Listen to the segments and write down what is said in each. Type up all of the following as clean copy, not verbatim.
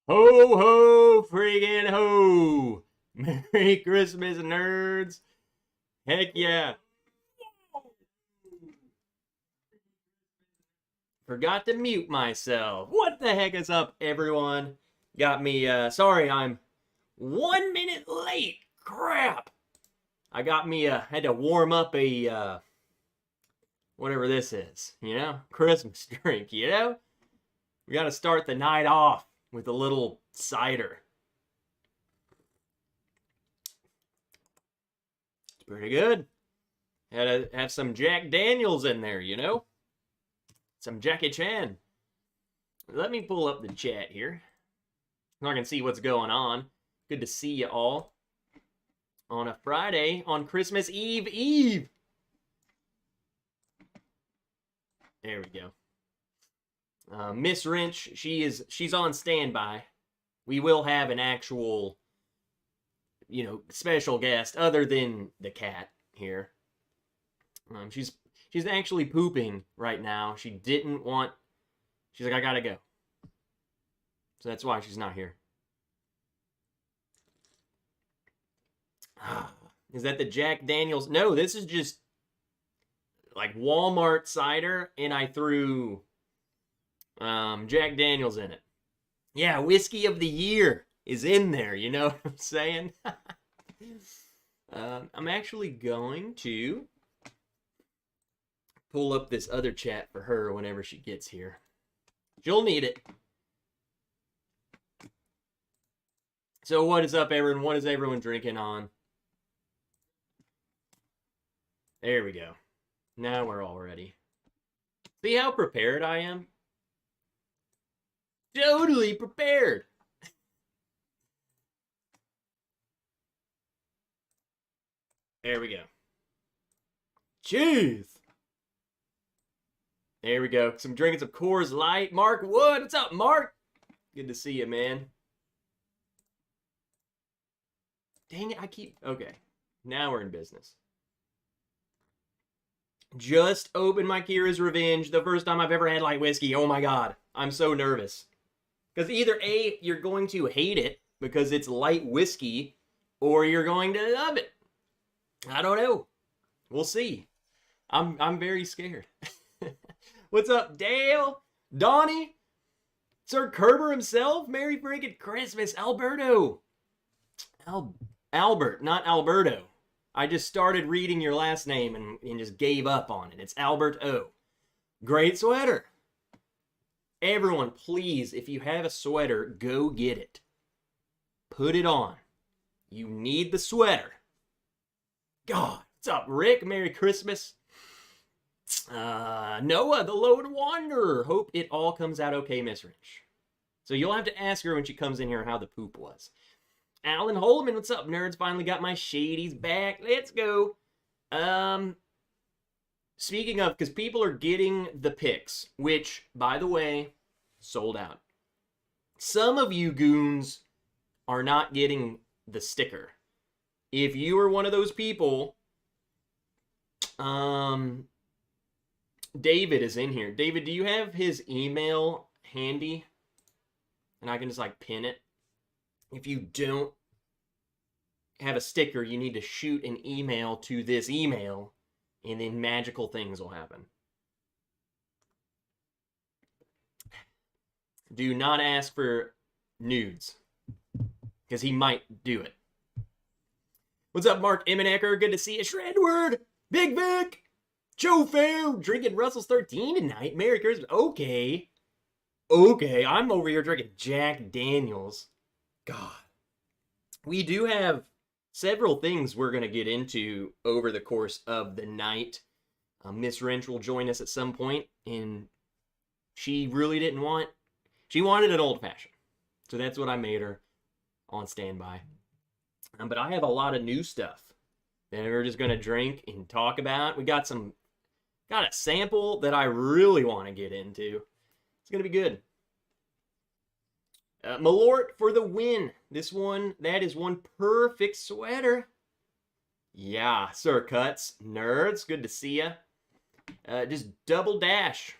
Ho, ho, friggin' ho! Merry Christmas, nerds! Heck yeah! Forgot to mute myself. What the heck is up, everyone? Got me, sorry, I'm 1 minute late. Crap! I got me, had to warm up a, whatever this is, Christmas drink, We gotta start the night off with a little cider. It's pretty good. Had to have some Jack Daniels in there, Some Jackie Chan. Let me pull up the chat here so I can see what's going on. Good to see you all on a Friday on Christmas Eve. There we go. Miss Wrench, she's on standby. We will have an actual, special guest other than the cat here. She's actually pooping right now. She's like, I gotta go. So that's why she's not here. Is that the Jack Daniels? No, this is just like Walmart cider, and I threw Jack Daniels in it. Yeah, whiskey of the year is in there, you know what I'm saying? I'm actually going to pull up this other chat for her whenever she gets here. She'll need it. So what is up, everyone? What is everyone drinking on? There we go. Now we're all ready. See how prepared I am? Totally prepared. There we go. Jeez. There we go. Drinking some Coors Light. Mark Wood. What's up, Mark? Good to see you, man. Dang it, okay. Now we're in business. Just opened my Kira's Revenge. The first time I've ever had light whiskey. Oh my God. I'm so nervous. Because either A, you're going to hate it because it's light whiskey, or you're going to love it. I don't know. We'll see. I'm very scared. What's up, Dale? Donnie? Sir Kerber himself. Merry freaking Christmas, Alberto. Albert, not Alberto. I just started reading your last name and just gave up on it. It's Albert O. Great sweater. Everyone, please, if you have a sweater, go get it. Put it on. You need the sweater. God, what's up, Rick? Merry Christmas. Noah, the Lone Wanderer. Hope it all comes out okay, Miss Rich. So you'll have to ask her when she comes in here how the poop was. Alan Holman, what's up, nerds? Finally got my shadies back. Let's go. Speaking of, because people are getting the picks, which, by the way, sold out. Some of you goons are not getting the sticker. If you are one of those people, David is in here. David, do you have his email handy? And I can just like pin it. If you don't have a sticker, you need to shoot an email to this email, and then magical things will happen. Do not ask for nudes, because he might do it. What's up, Mark Emmenecker? Good to see you. Shredward! Big Vic! Joe Fair! Drinking Russell's 13 tonight. Merry Christmas. Okay. Okay, I'm over here drinking Jack Daniels. God. We do have several things we're going to get into over the course of the night. Miss Wrench will join us at some point, and she really didn't want... She wanted an old-fashioned. So that's what I made her on standby. But I have a lot of new stuff that we're just going to drink and talk about. We got a sample that I really want to get into. It's going to be good. Malort for the win. That is one perfect sweater. Yeah, Sir Cuts. Nerds, good to see ya. Just double dash.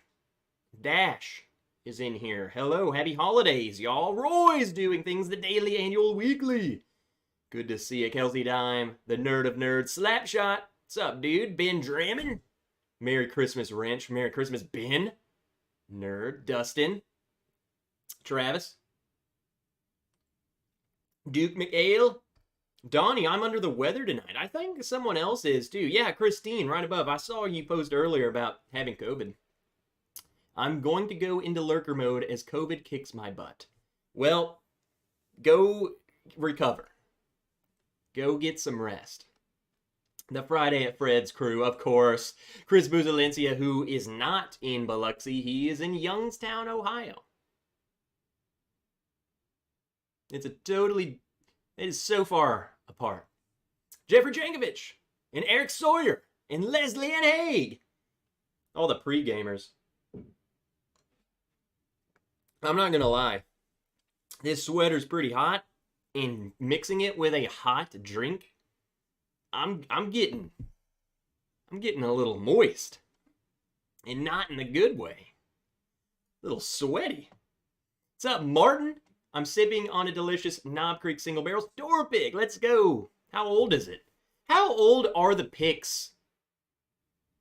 Dash is in here. Hello, happy holidays, y'all. Roy's doing things the daily, annual, weekly. Good to see ya, Kelsey Dime. The nerd of nerds. Slapshot. What's up, dude? Ben Drammond. Merry Christmas, Wrench. Merry Christmas, Ben. Nerd. Dustin. Travis. Duke McHale. Donnie, I'm under the weather tonight. I think someone else is, too. Yeah, Christine, right above. I saw you post earlier about having COVID. I'm going to go into lurker mode as COVID kicks my butt. Well, go recover. Go get some rest. The Friday at Fred's crew, of course. Chris Buzalencia, who is not in Biloxi. He is in Youngstown, Ohio. It is so far apart. Jeffrey Jankovic, and Eric Sawyer, and Leslie Ann Haig. All the pre-gamers. I'm not going to lie. This sweater's pretty hot, and mixing it with a hot drink, I'm getting a little moist. And not in a good way. A little sweaty. What's up, Martin? I'm sipping on a delicious Knob Creek single barrel store pig. Let's go. How old is it? How old are the picks?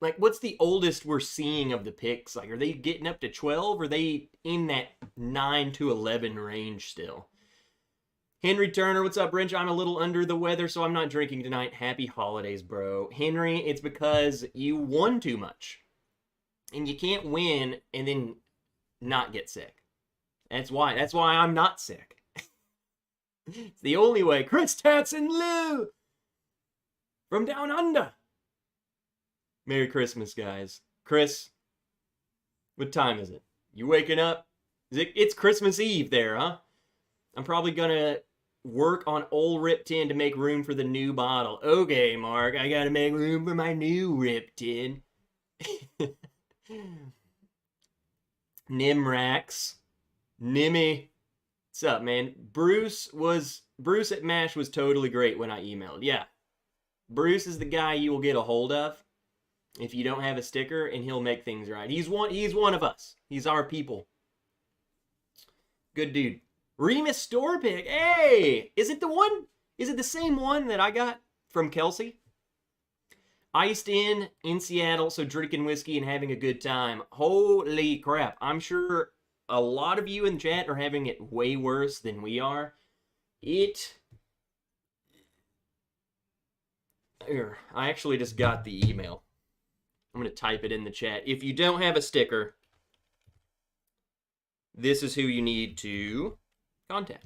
Like, what's the oldest we're seeing of the picks? Like, are they getting up to 12? Or are they in that 9 to 11 range still? Henry Turner, what's up, Wrench? I'm a little under the weather, so I'm not drinking tonight. Happy holidays, bro. Henry, it's because you won too much. And you can't win and then not get sick. That's why I'm not sick. It's the only way. Chris Tatson Lou from down under. Merry Christmas, guys. Chris, what time is it? You waking up? It's Christmas Eve there, huh? I'm probably gonna work on old Rip Tin to make room for the new bottle. Okay, Mark, I gotta make room for my new Rip Tin. Nimrax. Nimmy. What's up, man? Bruce at MASH was totally great when I emailed. Yeah. Bruce is the guy you will get a hold of if you don't have a sticker, and he'll make things right. He's one of us. He's our people. Good dude. Remus Store Pig. Hey! Is it the same one that I got from Kelsey? Iced in Seattle, so drinking whiskey and having a good time. Holy crap. I'm sure a lot of you in chat are having it way worse than we are. Here, I actually just got the email. I'm going to type it in the chat. If you don't have a sticker, this is who you need to contact.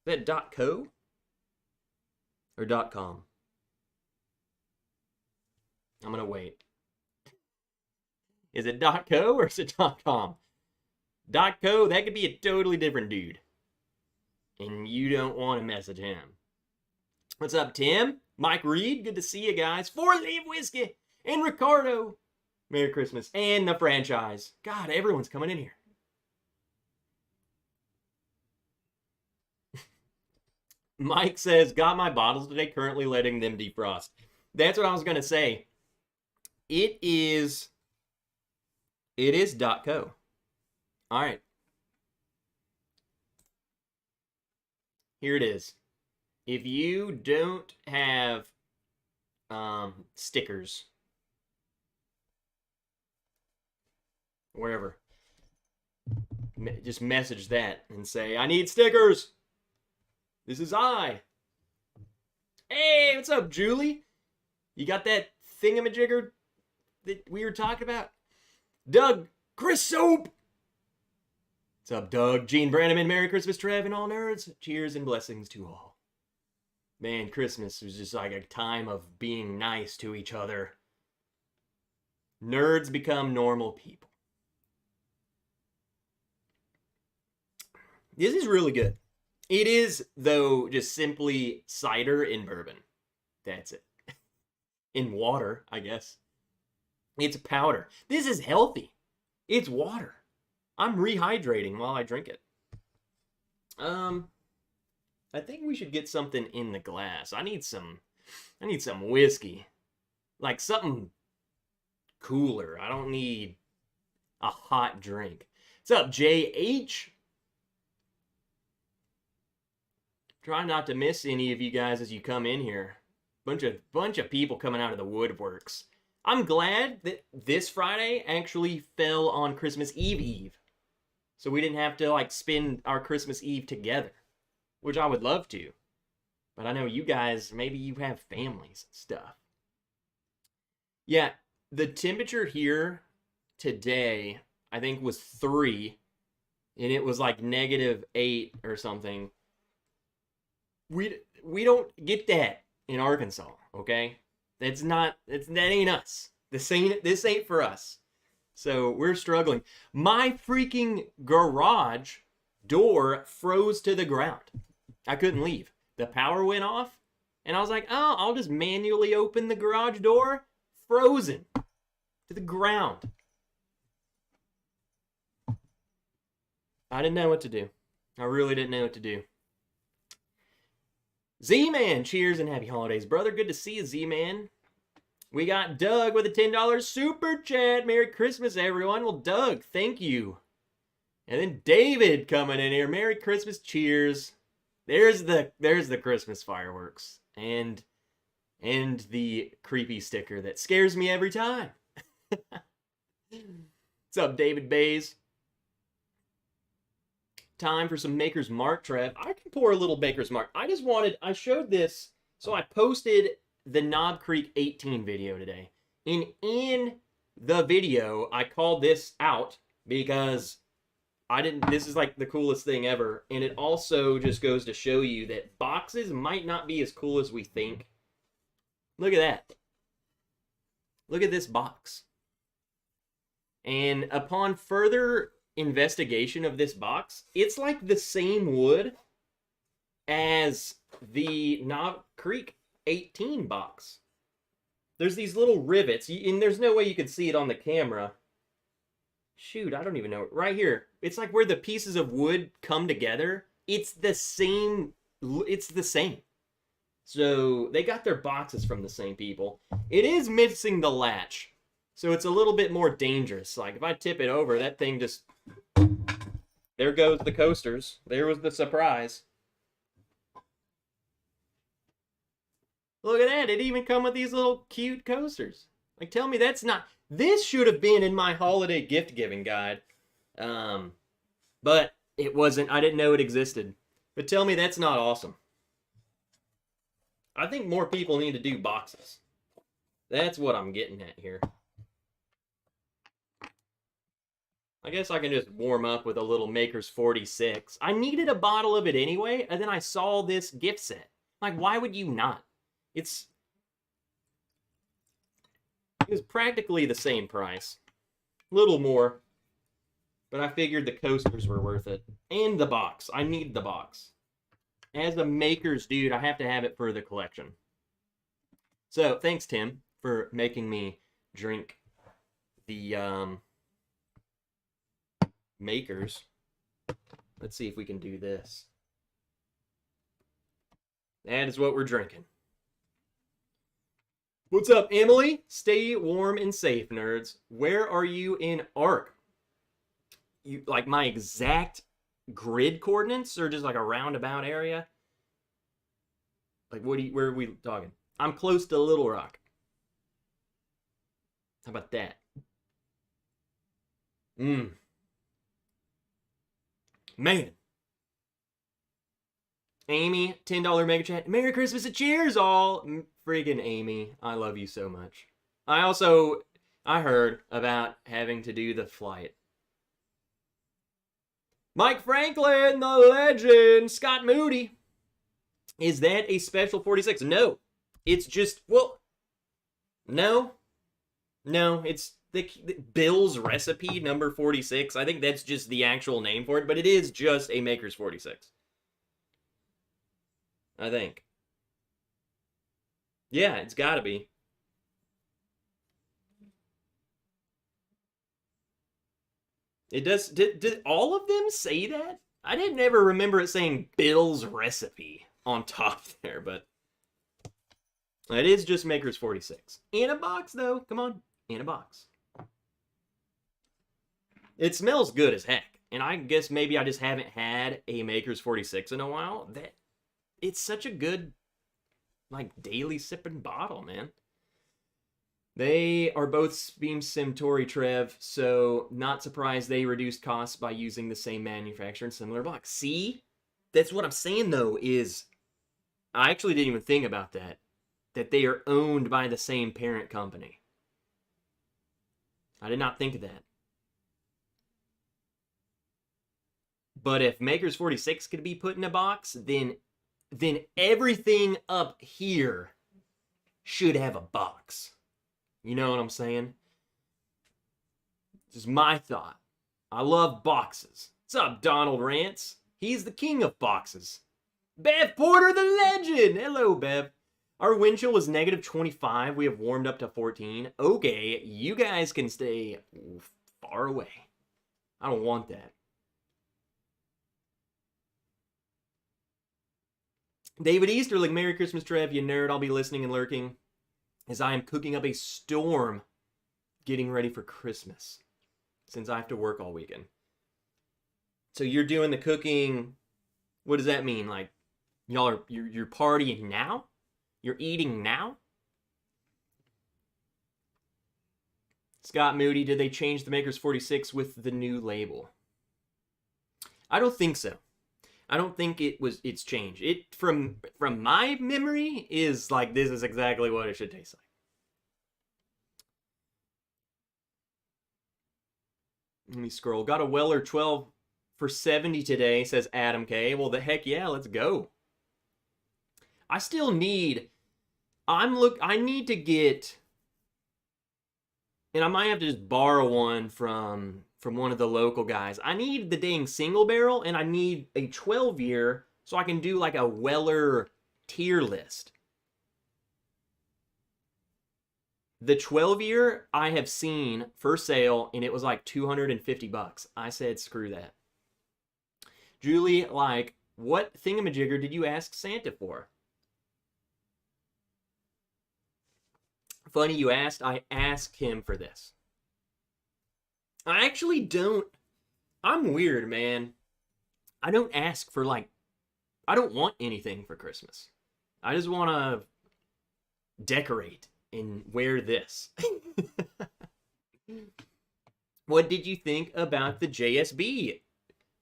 Is that .co or .com? I'm going to wait. Is it .co or is it .com? .co, that could be a totally different dude. And you don't want to message him. What's up, Tim? Mike Reed, good to see you guys. 4-Leaf Whiskey and Ricardo. Merry Christmas. And the franchise. God, everyone's coming in here. Mike says, got my bottles today, currently letting them defrost. That's what I was going to say. It is .co. All right. Here it is. If you don't have stickers, wherever, just message that and say, I need stickers. This is I. Hey, what's up, Julie? You got that thingamajigger that we were talking about? Doug, Chris Soap. What's up, Doug? Gene Brannaman, Merry Christmas, Trev, and all nerds. Cheers and blessings to all. Man, Christmas was just like a time of being nice to each other. Nerds become normal people. This is really good. It is, though, just simply cider in bourbon. That's it. In water, I guess. It's powder. This is healthy. It's water. I'm rehydrating while I drink it. I think we should get something in the glass. I need some whiskey. Like something cooler. I don't need a hot drink. What's up, JH? Try not to miss any of you guys as you come in here. Bunch of people coming out of the woodworks. I'm glad that this Friday actually fell on Christmas Eve. So we didn't have to like spend our Christmas Eve together, which I would love to. But I know you guys, maybe you have families and stuff. Yeah, the temperature here today, I think, was 3, and it was like -8 or something. We don't get that in Arkansas, okay? That ain't us. This ain't for us. So we're struggling. My freaking garage door froze to the ground. I couldn't leave. The power went off, and I was like, oh, I'll just manually open the garage door. Frozen to the ground. I didn't know what to do. I really didn't know what to do. Z-Man, cheers and happy holidays, brother. Good to see you, Z-Man. We got Doug with a $10 super chat. Merry Christmas, everyone. Well, Doug, thank you. And then David coming in here. Merry Christmas, cheers. There's the Christmas fireworks and the creepy sticker that scares me every time. What's up, David Bays? Time for some Maker's Mark, Trev. I can pour a little Maker's Mark. I showed this, so I posted the Knob Creek 18 video today. And in the video, I called this out because this is like the coolest thing ever. And it also just goes to show you that boxes might not be as cool as we think. Look at that. Look at this box. And upon further investigation of this box, it's like the same wood as the Knob Creek 18 box. There's these little rivets, and there's no way you can see it on the camera. Shoot, I don't even know. Right here. It's like where the pieces of wood come together. It's the same. So they got their boxes from the same people. It is missing the latch, so it's a little bit more dangerous. Like if I tip it over, that thing just... There goes the coasters. There was the surprise. Look at that. It even come with these little cute coasters. Like, tell me that's not... This should have been in my holiday gift-giving guide. But it wasn't, I didn't know it existed. But tell me that's not awesome. I think more people need to do boxes. That's what I'm getting at here. I guess I can just warm up with a little Maker's 46. I needed a bottle of it anyway, and then I saw this gift set. Like, why would you not? It was practically the same price. A little more. But I figured the coasters were worth it. And the box. I need the box. As a Maker's dude, I have to have it for the collection. So, thanks, Tim, for making me drink the Makers. Let's see if we can do this. That is what we're drinking. What's up, Emily? Stay warm and safe, nerds. Where are you in ARC? You like my exact grid coordinates, or just like a roundabout area? Like, where are we talking? I'm close to Little Rock. How about that? Man. Amy, $10 mega chat. Merry Christmas and cheers, all. Friggin' Amy, I love you so much. I heard about having to do the flight. Mike Franklin, the legend. Scott Moody. Is that a special 46? No. It's just, well, no. No, it's the Bill's Recipe number 46. I think that's just the actual name for it, but it is just a Maker's 46. I think. Yeah, it's gotta be. It does. Did all of them say that? I didn't ever remember it saying Bill's Recipe on top there, but it is just Maker's 46. In a box, though. Come on. In a box. It smells good as heck. And I guess maybe I just haven't had a Maker's 46 in a while. It's such a good, like, daily sipping bottle, man. They are both Beam Simtori Trev, so not surprised they reduced costs by using the same manufacturer and similar box. See? That's what I'm saying, though, is I actually didn't even think about that. That they are owned by the same parent company. I did not think of that. But if Maker's 46 could be put in a box, then everything up here should have a box. You know what I'm saying? This is my thought. I love boxes. What's up, Donald Rance? He's the king of boxes. Bev Porter, the legend! Hello, Bev. Our wind chill was negative 25. We have warmed up to 14. Okay, you guys can stay far away. I don't want that. David Easterling, Merry Christmas, Trev, you nerd. I'll be listening and lurking as I am cooking up a storm getting ready for Christmas since I have to work all weekend. So you're doing the cooking. What does that mean? Like, you're partying now? You're eating now? Scott Moody, did they change the Maker's 46 with the new label? I don't think so. I don't think it's changed. It from my memory is like this is exactly what it should taste like. Let me scroll. Got a Weller 12 for 70 today, says Adam K. Well, the heck yeah, let's go. I still need I need to get, and I might have to just borrow one from one of the local guys. I need the dang single barrel, and I need a 12-year so I can do like a Weller tier list. The 12-year I have seen for sale, and it was like $250. I said, screw that. Julie, like, what thingamajigger did you ask Santa for? Funny you asked. I asked him for this. I actually don't. I'm weird, man. I don't ask for, like, I don't want anything for Christmas. I just want to decorate and wear this. What did you think about the JSB?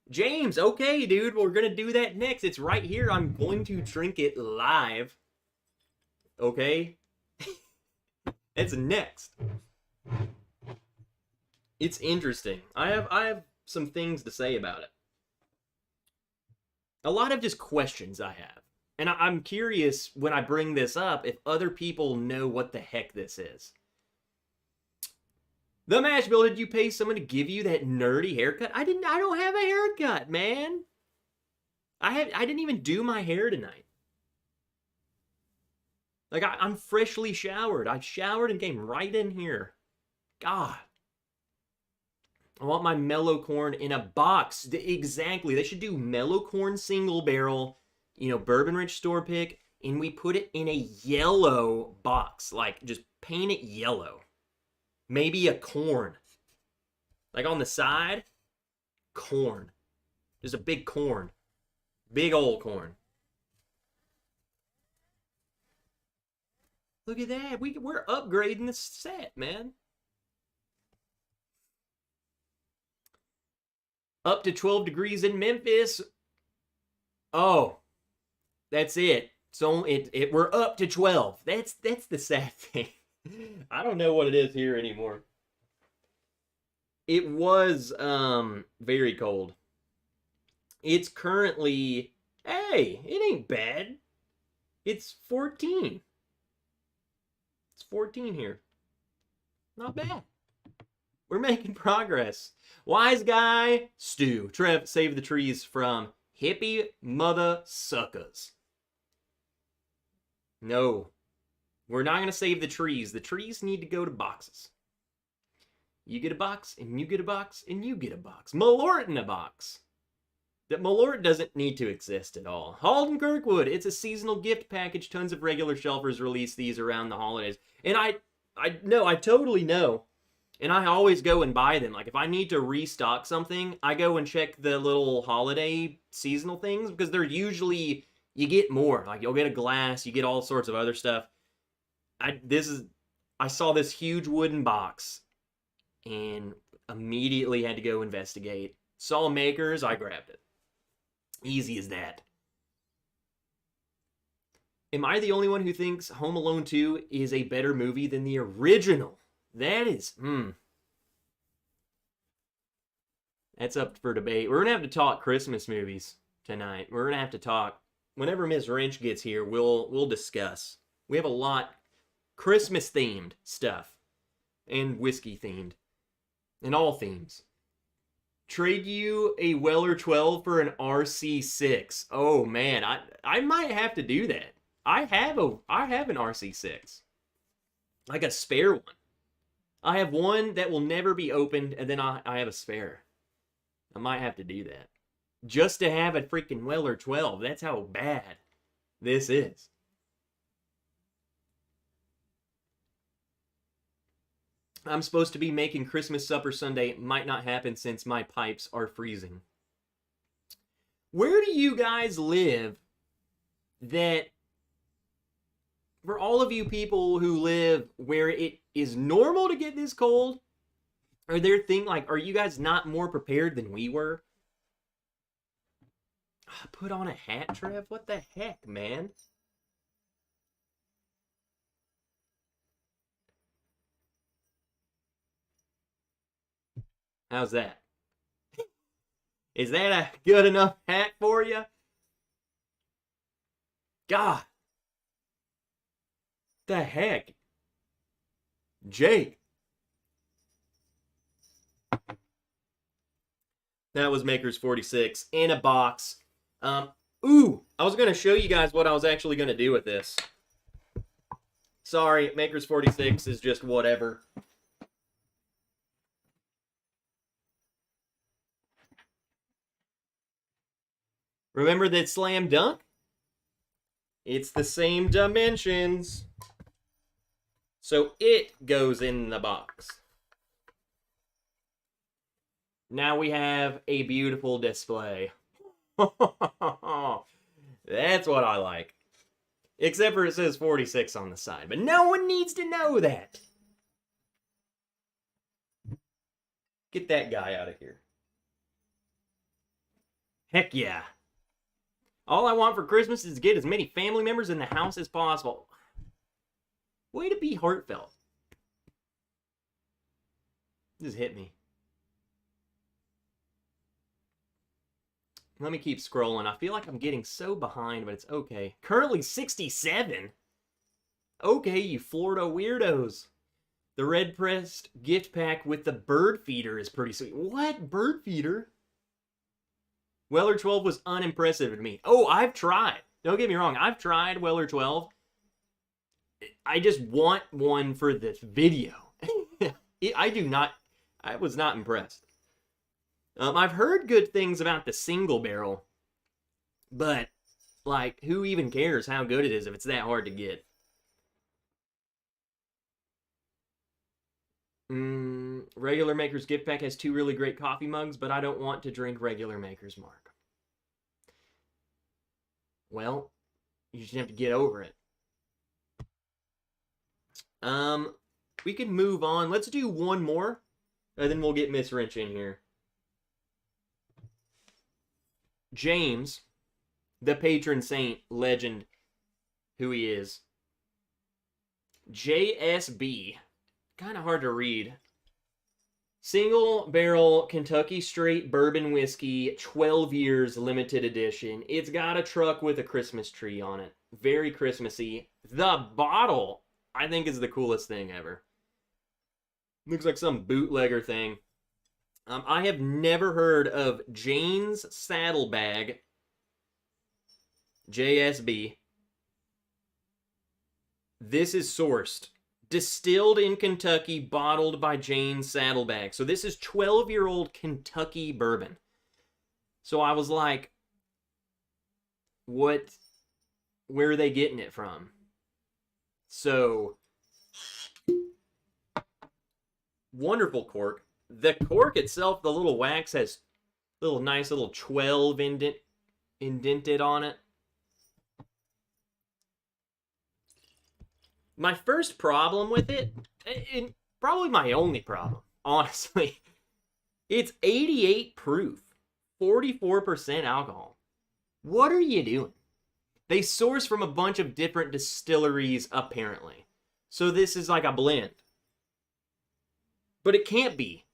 James, okay, dude, we're gonna do that next. It's right here. I'm going to drink it live. Okay? It's next. It's interesting. I have some things to say about it. A lot of just questions I have. And I'm curious when I bring this up if other people know what the heck this is. The Mash Bill, did you pay someone to give you that nerdy haircut? I don't have a haircut, man. I didn't even do my hair tonight. Like I'm freshly showered. I showered and came right in here. God. I want my mellow corn in a box. Exactly. They should do mellow corn single barrel, bourbon rich store pick, and we put it in a yellow box. Like just paint it yellow. Maybe a corn. Like on the side, corn. Just a big corn. Big old corn. Look at that. We're upgrading the set, man. Up to 12 degrees in Memphis. Oh, that's it. So we're up to 12. That's the sad thing. I don't know what it is here anymore. It was very cold. It's currently, hey, it ain't bad. It's 14. It's 14 here. Not bad. We're making progress. Wise guy, Stu. Trev, save the trees from hippie mother suckers. No. We're not going to save the trees. The trees need to go to boxes. You get a box, and you get a box, and you get a box. Malort in a box. That Malort doesn't need to exist at all. Halden Kirkwood, it's a seasonal gift package. Tons of regular shelfers release these around the holidays. And I totally know. And I always go and buy them. Like, if I need to restock something, I go and check the little holiday seasonal things, because they're usually, you get more. Like, you'll get a glass, you get all sorts of other stuff. I saw this huge wooden box, and immediately had to go investigate. Saw Makers, I grabbed it. Easy as that. Am I the only one who thinks Home Alone 2 is a better movie than the original? That is, That's up for debate. We're going to have to talk Christmas movies tonight. We're going to have to talk. Whenever Miss Wrench gets here, we'll discuss. We have a lot Christmas-themed stuff. And whiskey-themed. And all themes. Trade you a Weller 12 for an RC6. Oh, man. I might have to do that. I have an RC6. Like a spare one. I have one that will never be opened, and then I have a spare. I might have to do that. Just to have a freaking Weller 12. That's how bad this is. I'm supposed to be making Christmas supper Sunday. Might not happen since my pipes are freezing. Where do you guys live that, for all of you people who live where it is normal to get this cold, are you guys not more prepared than we were? Put on a hat, Trev? What the heck, man? How's that? Is that a good enough hat for you? God. The heck? Jake. That was Maker's 46 in a box. I was going to show you guys what I was actually going to do with this. Sorry, Maker's 46 is just whatever. Remember that slam dunk? It's the same dimensions. So it goes in the box. Now we have a beautiful display. That's what I like. Except for it says 46 on the side. But no one needs to know that. Get that guy out of here. Heck yeah. All I want for Christmas is to get as many family members in the house as possible. Way to be heartfelt. Just hit me. Let me keep scrolling. I feel like I'm getting so behind, but it's okay. Currently 67? Okay, you Florida weirdos. The red pressed gift pack with the bird feeder is pretty sweet. What? Bird feeder? Weller 12 was unimpressive to me. Oh, I've tried. Don't get me wrong. I've tried Weller 12. I just want one for this video. I was not impressed. I've heard good things about the single barrel, but, like, who even cares how good it is if it's that hard to get? Regular Maker's gift pack has 2 really great coffee mugs, but I don't want to drink Regular Maker's, Mark. Well, you just have to get over it. We can move on. Let's do one more, and then we'll get Miss Wrench in here. James, the patron saint legend, who he is. JSB. Kind of hard to read. Single barrel Kentucky straight bourbon whiskey, 12 years limited edition. It's got a truck with a Christmas tree on it. Very Christmassy. The bottle, I think, is the coolest thing ever. Looks like some bootlegger thing. I have never heard of Jane's Saddlebag, JSB. This is sourced, distilled in Kentucky, bottled by Jane's Saddlebag. So this is 12-year-old Kentucky bourbon. So I was like, where are they getting it from? So, wonderful cork. The cork itself, the little wax, has nice little 12 indented on it. My first problem with it, and probably my only problem, honestly, it's 88 proof, 44% alcohol. What are you doing? They source from a bunch of different distilleries, apparently. So this is like a blend. But it can't be.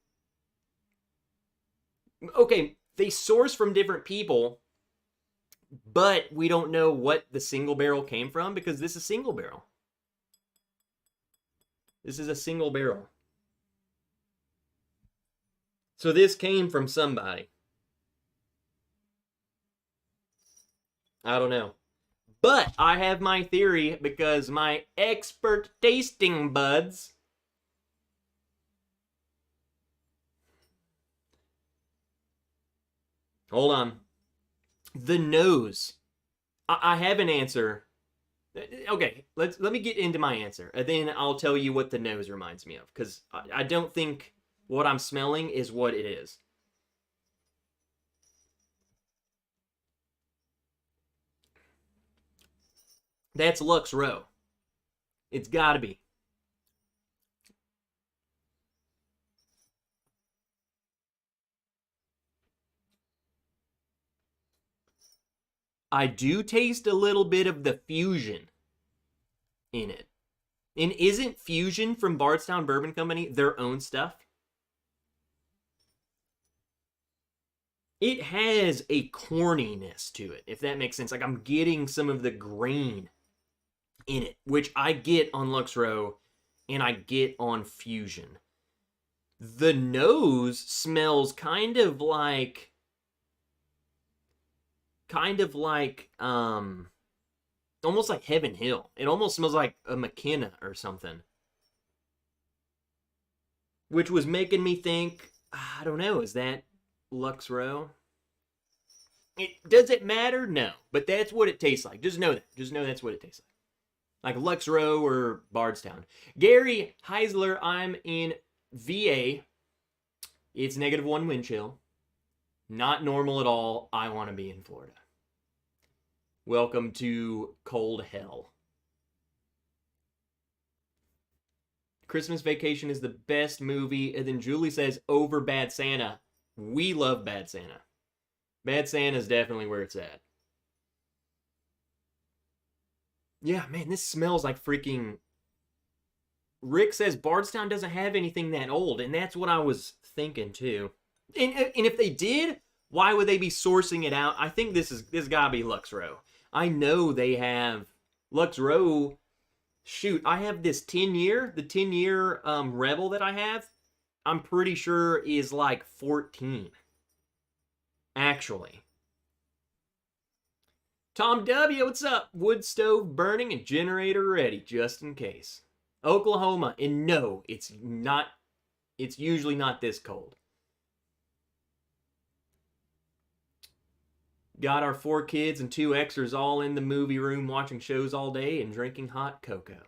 Okay, they source from different people, but we don't know what the single barrel came from because this is single barrel. This is a single barrel. So this came from somebody. I don't know. But I have my theory because my expert tasting buds hold on. The nose. I have an answer. Okay, let me get into my answer, and then I'll tell you what the nose reminds me of, because I don't think what I'm smelling is what it is. That's Lux Row. It's gotta be. I do taste a little bit of the fusion in it. And isn't Fusion from Bardstown Bourbon Company their own stuff? It has a corniness to it, if that makes sense. Like, I'm getting some of the grain in it, which I get on Lux Row and I get on Fusion. The nose smells kind of like almost like Heaven Hill. It almost smells like a McKenna or something, which was making me think, I don't know, is that Lux Row? Does it matter? No, but that's what it tastes like. Just know that. Just know that's what it tastes like Lux Row or Bardstown. Gary Heisler, I'm in VA. It's -1 wind chill. Not normal at all. I want to be in Florida. Welcome to cold hell. Christmas Vacation is the best movie. And then Julie says, over Bad Santa. We love Bad Santa. Bad Santa is definitely where it's at. Yeah, man, this smells like freaking... Rick says Bardstown doesn't have anything that old, and that's what I was thinking too. And if they did, why would they be sourcing it out? I think this gotta be Lux Row. I know they have Lux Row. Shoot, I have this 10-year, the 10-year Rebel that I have. I'm pretty sure is like 14. Actually. Tom W, what's up? Wood stove burning and generator ready, just in case. Oklahoma, and no, it's not. It's usually not this cold. Got our 4 kids and 2 extras all in the movie room watching shows all day and drinking hot cocoa.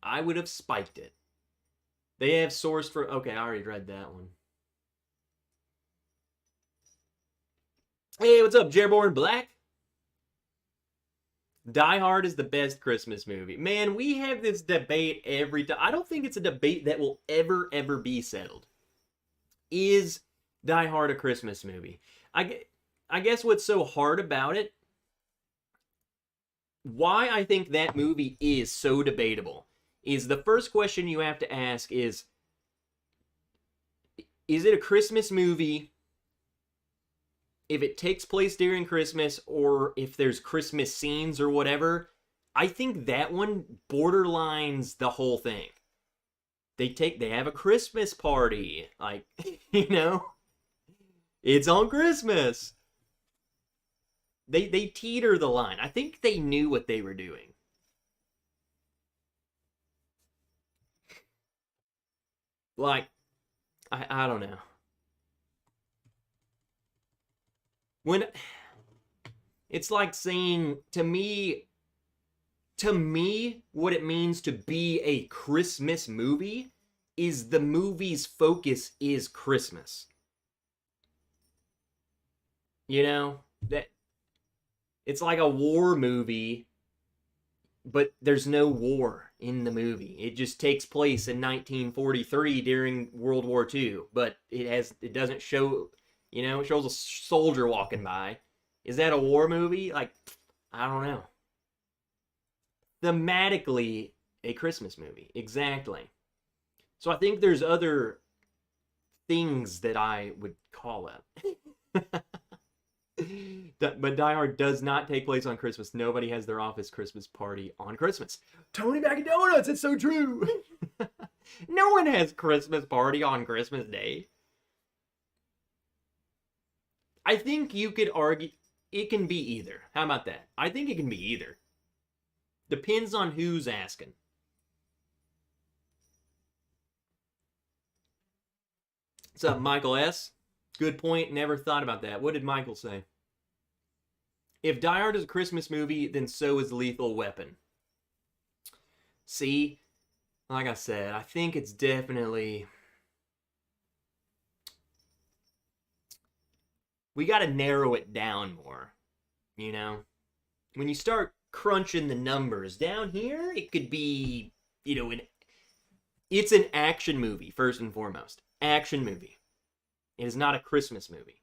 I would have spiked it. They have sourced for... Okay, I already read that one. Hey, what's up, Jerborn Black? Die Hard is the best Christmas movie. Man, we have this debate every time. I don't think it's a debate that will ever be settled. Is Die Hard a Christmas movie? I guess what's so hard about it, why I think that movie is so debatable, is the first question you have to ask is it a Christmas movie if it takes place during Christmas or if there's Christmas scenes or whatever? I think that one borderlines the whole thing. They have a Christmas party. Like, you know, it's on Christmas. They teeter the line. I think they knew what they were doing. Like, I don't know. When it's like saying to me what it means to be a Christmas movie is the movie's focus is Christmas. You know, that it's like a war movie, but there's no war in the movie. It just takes place in 1943 during World War II, but it doesn't show, you know, it shows a soldier walking by. Is that a war movie? Like, I don't know. Thematically, a Christmas movie. Exactly. So I think there's other things that I would call it. But Die Hard does not take place on Christmas. Nobody has their office Christmas party on Christmas. Tony Bag of Donuts, it's so true. No one has Christmas party on Christmas Day. I think you could argue it can be either. How about that? I think it can be either. Depends on who's asking. What's up, Michael S? Good point. Never thought about that. What did Michael say? If Die Hard is a Christmas movie, then so is Lethal Weapon. See, like I said, I think it's definitely... We got to narrow it down more, you know? When you start crunching the numbers down here, it could be, you know, it's an action movie, first and foremost. Action movie. It is not a Christmas movie.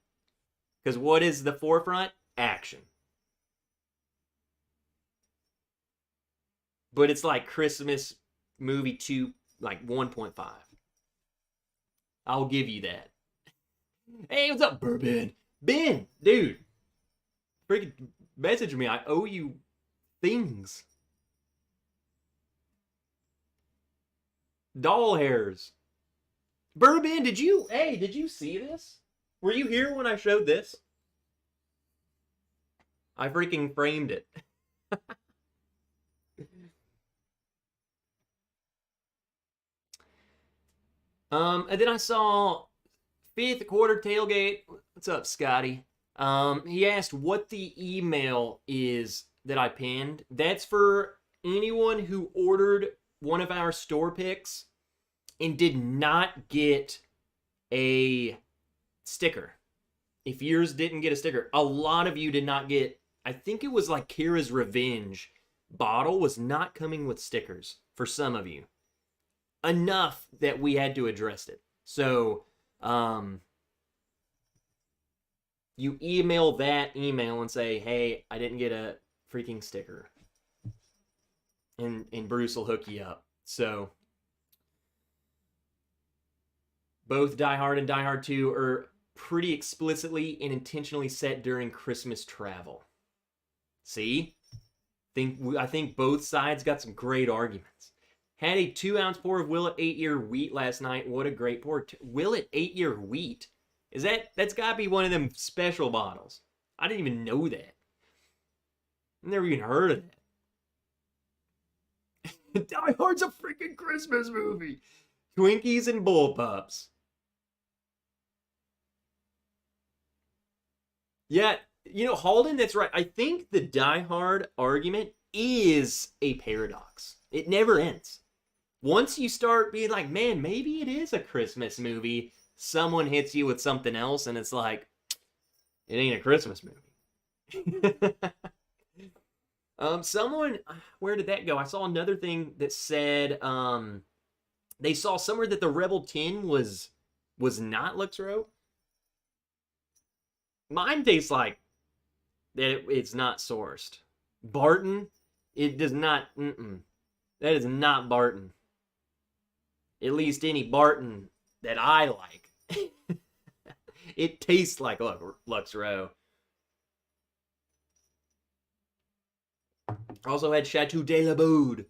Because what is the forefront? Action. But it's like Christmas movie 2, like 1.5. I'll give you that. Hey, what's up, Bourbon? Ben, dude. Freaking message me. I owe you things. Doll hairs. Bourbon, did you see this? Were you here when I showed this? I freaking framed it. And then I saw Fifth Quarter Tailgate. What's up, Scotty? He asked what the email is that I pinned. That's for anyone who ordered one of our store picks and did not get a sticker. If yours didn't get a sticker, a lot of you did not get, I think it was like Kira's Revenge bottle was not coming with stickers for some of you. enough that we had to address it. So, you email that email and say, hey, I didn't get a freaking sticker. And Bruce will hook you up. So, both Die Hard and Die Hard 2 are pretty explicitly and intentionally set during Christmas travel. See? I think both sides got some great arguments. Had a 2-ounce pour of Willet 8-year wheat last night. What a great pour. Willet 8-year wheat? That's gotta be one of them special bottles. I didn't even know that. Never even heard of that. Die Hard's a freaking Christmas movie. Twinkies and bullpups. Yeah, Halden, that's right. I think the Die Hard argument is a paradox. It never ends. Once you start being like, man, maybe it is a Christmas movie, someone hits you with something else, and it's like, it ain't a Christmas movie. Where did that go? I saw another thing that said they saw somewhere that the Rebel tin was not Lux Row. Mine tastes like that it's not sourced. Barton, it does not. That is not Barton. At least any Barton that I like. It tastes like Lux Row. Also had Chateau de la Baude.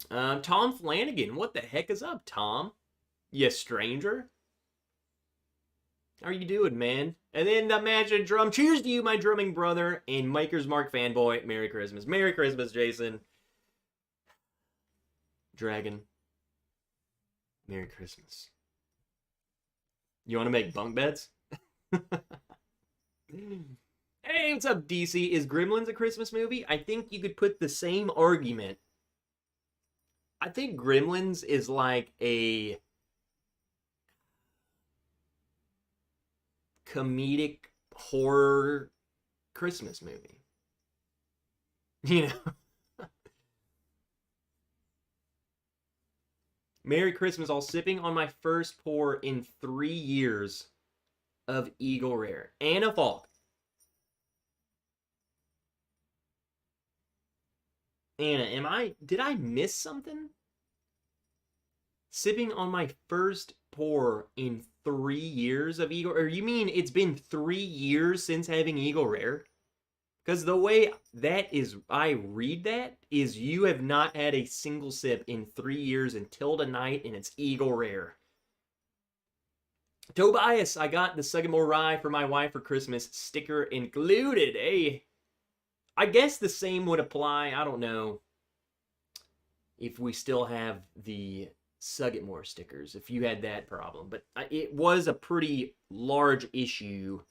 Tom Flanagan, what the heck is up, Tom? You stranger? How are you doing, man? And then the Magic Drum. Cheers to you, my drumming brother, and Maker's Mark fanboy. Merry Christmas. Merry Christmas, Jason. Dragon. Merry Christmas. You want to make bunk beds? Hey, what's up, DC? Is Gremlins a Christmas movie? I think you could put the same argument. I think Gremlins is like a comedic horror Christmas movie. Merry Christmas, all sipping on my first pour in 3 years of Eagle Rare. Anna Falk. Anna, did I miss something? Sipping on my first pour in 3 years of Eagle, or you mean it's been 3 years since having Eagle Rare? Because the way I read that is you have not had a single sip in 3 years until tonight, and it's Eagle Rare. Tobias, I got the Sagamore Rye for my wife for Christmas, sticker included. Hey, I guess the same would apply. I don't know if we still have the Sagamore stickers, if you had that problem. But it was a pretty large issue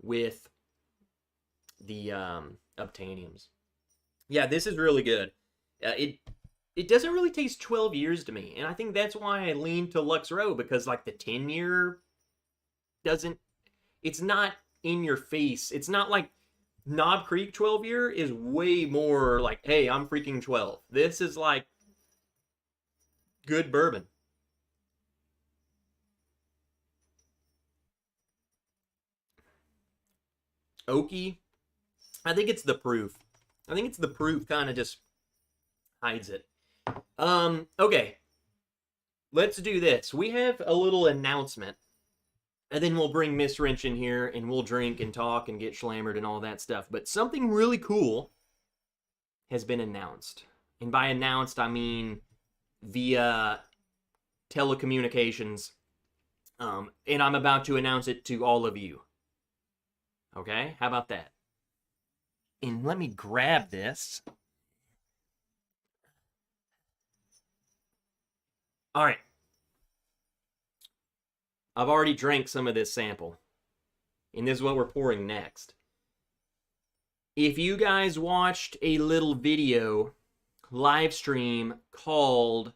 with the Obtainiums. Yeah, this is really good. It doesn't really taste 12 years to me. And I think that's why I lean to Lux Row, because like the 10-year doesn't... It's not in your face. It's not like Knob Creek 12-year is way more like, hey, I'm freaking 12. This is like good bourbon. Oaky. I think it's the proof. I think it's the proof kind of just hides it. Okay. Let's do this. We have a little announcement. And then we'll bring Miss Wrench in here, and we'll drink and talk and get schlammered and all that stuff. But something really cool has been announced. And by announced, I mean via telecommunications. And I'm about to announce it to all of you. Okay? How about that? And let me grab this. All right. I've already drank some of this sample. And this is what we're pouring next. If you guys watched a little video live stream called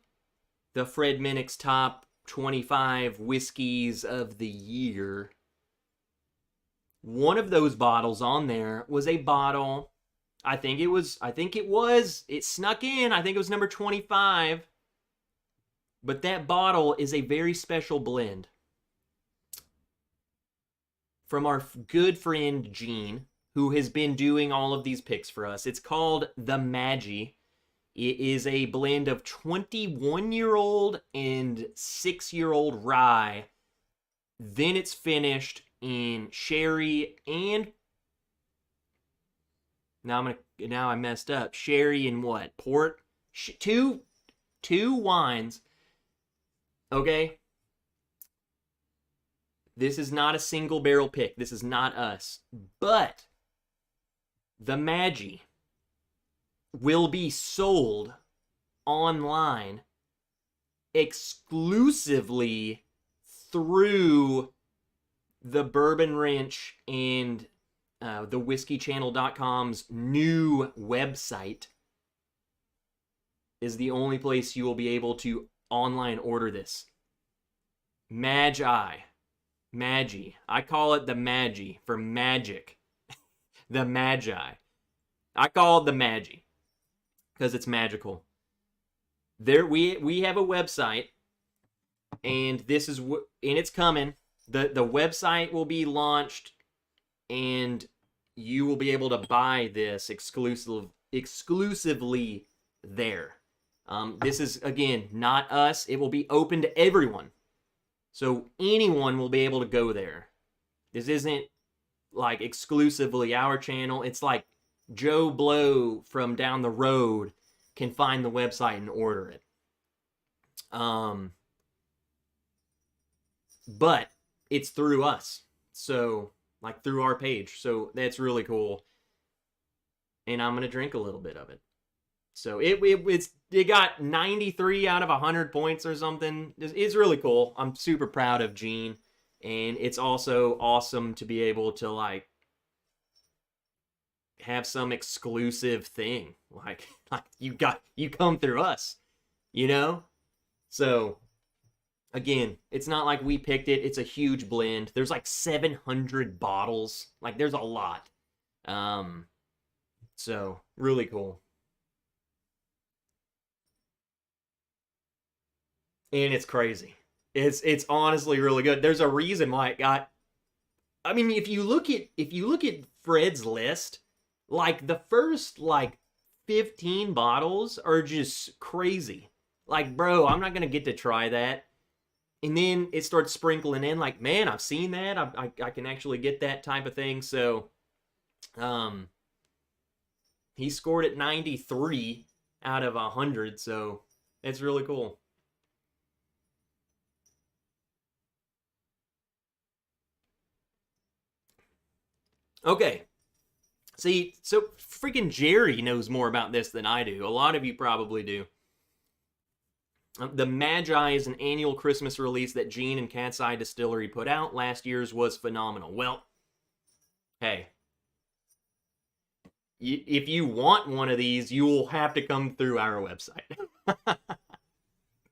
the Fred Minnick's Top 25 Whiskeys of the Year, one of those bottles on there was a bottle I think it was. It snuck in. I think it was number 25. But that bottle is a very special blend from our good friend Gene, who has been doing all of these picks for us. It's called the Magi. It is a blend of 21-year-old and 6-year-old rye. Then it's finished in sherry and now I messed up. Sherry and what? Port? Two wines. Okay? This is not a single barrel pick. This is not us. But the Magi will be sold online exclusively through the Bourbon Ranch and the whiskeychannel.com's new website. Is the only place you will be able to online order this. Magi. I call it the Magi for magic. The Magi. I call it the Magi because it's magical. There we have a website, and this is and it's coming. The website will be launched, and you will be able to buy this exclusively there. This is, again, not us. It will be open to everyone. So anyone will be able to go there. This isn't like exclusively our channel. It's like Joe Blow from down the road can find the website and order it. But it's through us. So, like through our page. So that's really cool. And I'm going to drink a little bit of it. So it got 93 out of 100 points or something. It's really cool. I'm super proud of Gene, and it's also awesome to be able to like have some exclusive thing. Like you come through us, you know? So again, it's not like we picked it. It's a huge blend. There's like 700 bottles. Like there's a lot. So really cool. And it's crazy. It's honestly really good. There's a reason why it got. I mean, if you look at Fred's list, like the first like 15 bottles are just crazy. Like, bro, I'm not gonna get to try that. And then it starts sprinkling in, like, man, I've seen that. I can actually get that type of thing. So, he scored at 93 out of 100. So it's really cool. Okay. See, so freaking Jerry knows more about this than I do. A lot of you probably do. The Magi is an annual Christmas release that Gene and Cat's Eye Distillery put out. Last year's was phenomenal. Well, hey, if you want one of these, you will have to come through our website.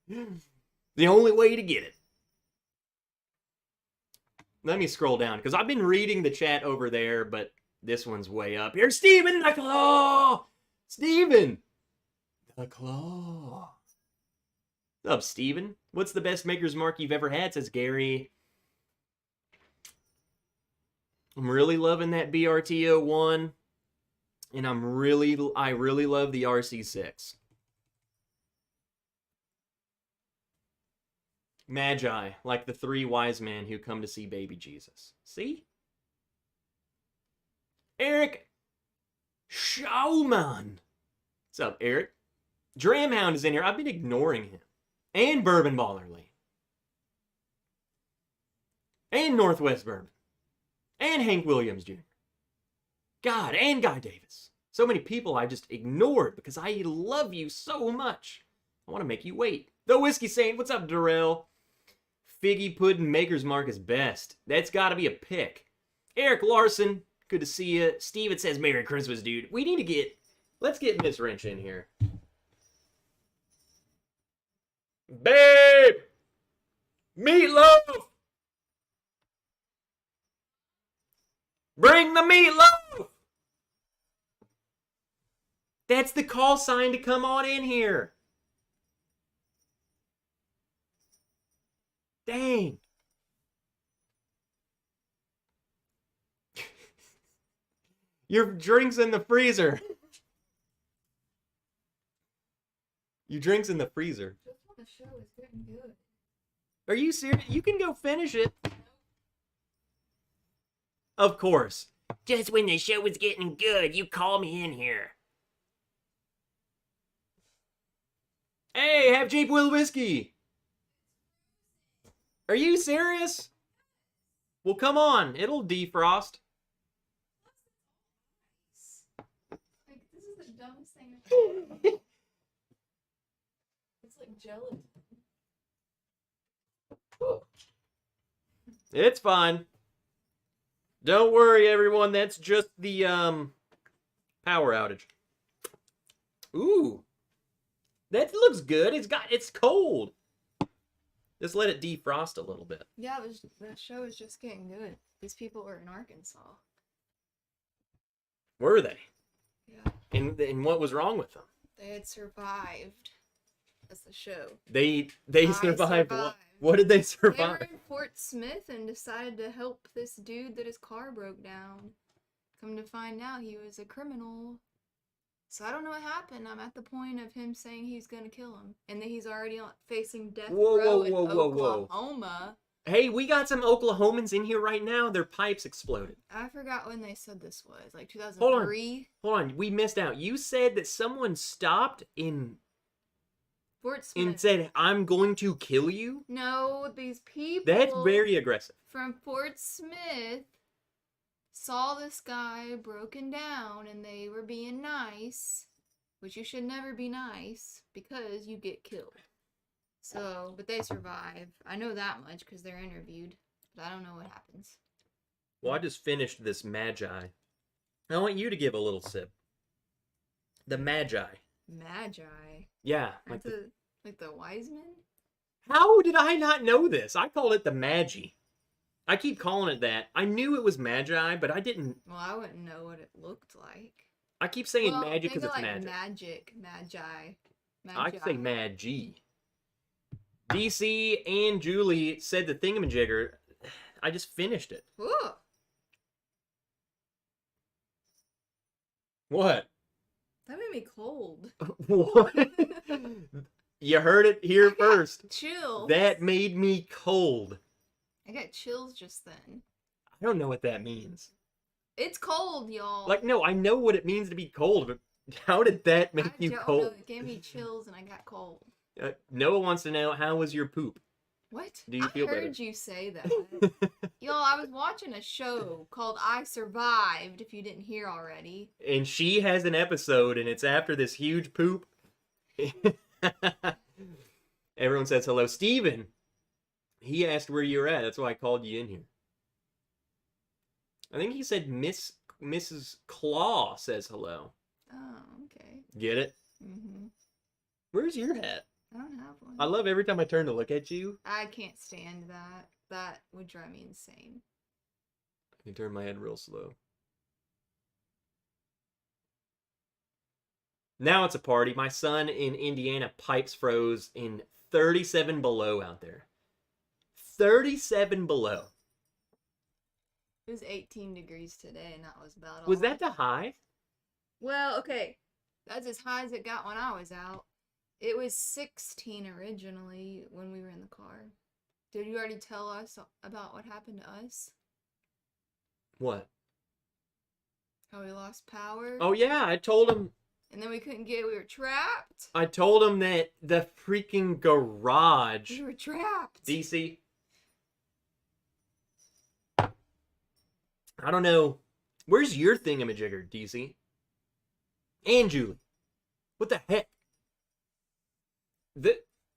The only way to get it. Let me scroll down, because I've been reading the chat over there, but this one's way up here. Steven the Claw! Steven! The Claw. What's up, Steven? What's the best Maker's Mark you've ever had, says Gary. I'm really loving that BRT01, and I really love the RC6. Magi, like the three wise men who come to see baby Jesus. See? Eric Schaumann. What's up, Eric? Dramhound is in here. I've been ignoring him. And Bourbon Ballerly. And Northwest Bourbon. And Hank Williams Jr. God, and Guy Davis. So many people I just ignored because I love you so much. I want to make you wait. The Whiskey Saint, what's up, Darrell? Figgy Puddin' Maker's Mark is best. That's got to be a pick. Eric Larson, good to see you. Steven says Merry Christmas, dude. We need to let's get Miss Wrench in here. Babe! Meatloaf! Bring the meatloaf! That's the call sign to come on in here. Dang. Your drink's in the freezer. Your drink's in the freezer. Just when the show is getting good. Are you serious? You can go finish it. Of course. Just when the show was getting good, you call me in here. Hey, have cheap will whiskey. Are you serious? Well, come on. It'll defrost. Like, this is the dumbest thing I've ever. It's like gelatin. It's fine. Don't worry, everyone. That's just the power outage. Ooh. That looks good. It's cold. Just let it defrost a little bit. Yeah, that show is just getting good. These people were in Arkansas. Were they? Yeah. And what was wrong with them? They had survived. That's the show. They survived. survived. What did they They survive? were in Fort Smith and decided to help this dude that his car broke down. Come to find out, he was a criminal. So I don't know what happened. I'm at the point of him saying he's gonna kill him, and that he's already facing death row in Oklahoma. Hey, we got some Oklahomans in here right now. Their pipes exploded. I forgot when they said this was, like 2003. Hold on, we missed out. You said that someone stopped in Fort Smith. and said, "I'm going to kill you." No, these people. That's very aggressive. From Fort Smith saw this guy broken down and they were being nice, which you should never be nice because you get killed. So, but they survive. I know that much because they're interviewed, but I don't know what happens. Well, I just finished this Magi. I want you to give a little sip. The Magi. Magi. Yeah. Like the wise men? How did I not know this? I called it the Magi. I keep calling it that. I knew it was Magi, but I didn't. Well, I wouldn't know what it looked like. I keep saying Well, magic because think it's of, magic. Magi. I can say Magi. DC and Julie said the thingamajigger. I just finished it. Ooh. What? That made me cold. What? You heard it here first. Chills. That made me cold. I got chills just then. I don't know what that means. It's cold, y'all. Like, no, I know what it means to be cold, but how did that make you cold? Know. It gave me chills and I got cold. Noah wants to know, how was your poop? What? Do you feel better? I heard you say that. Y'all, I was watching a show called I Survived, if you didn't hear already. And she has an episode, and it's after this huge poop. Everyone says hello. Steven, he asked where you're at. That's why I called you in here. I think he said Mrs. Claw says hello. Oh, okay. Get it? Mm-hmm. Where's your hat? I don't have one. I love every time I turn to look at you. I can't stand that. That would drive me insane. I can turn my head real slow. Now it's a party. My son in Indiana pipes froze in 37 below out there. 37 below. It was 18 degrees today, and that was about all. Was that the high? Well, okay. That's as high as it got when I was out. It was 16 originally when we were in the car. Did you already tell us about what happened to us? What? How we lost power? Oh, yeah. I told him. And then we we were trapped. I told him that the freaking garage. We were trapped. DC. I don't know. Where's your thingamajigger, DC? And Julie. What the heck?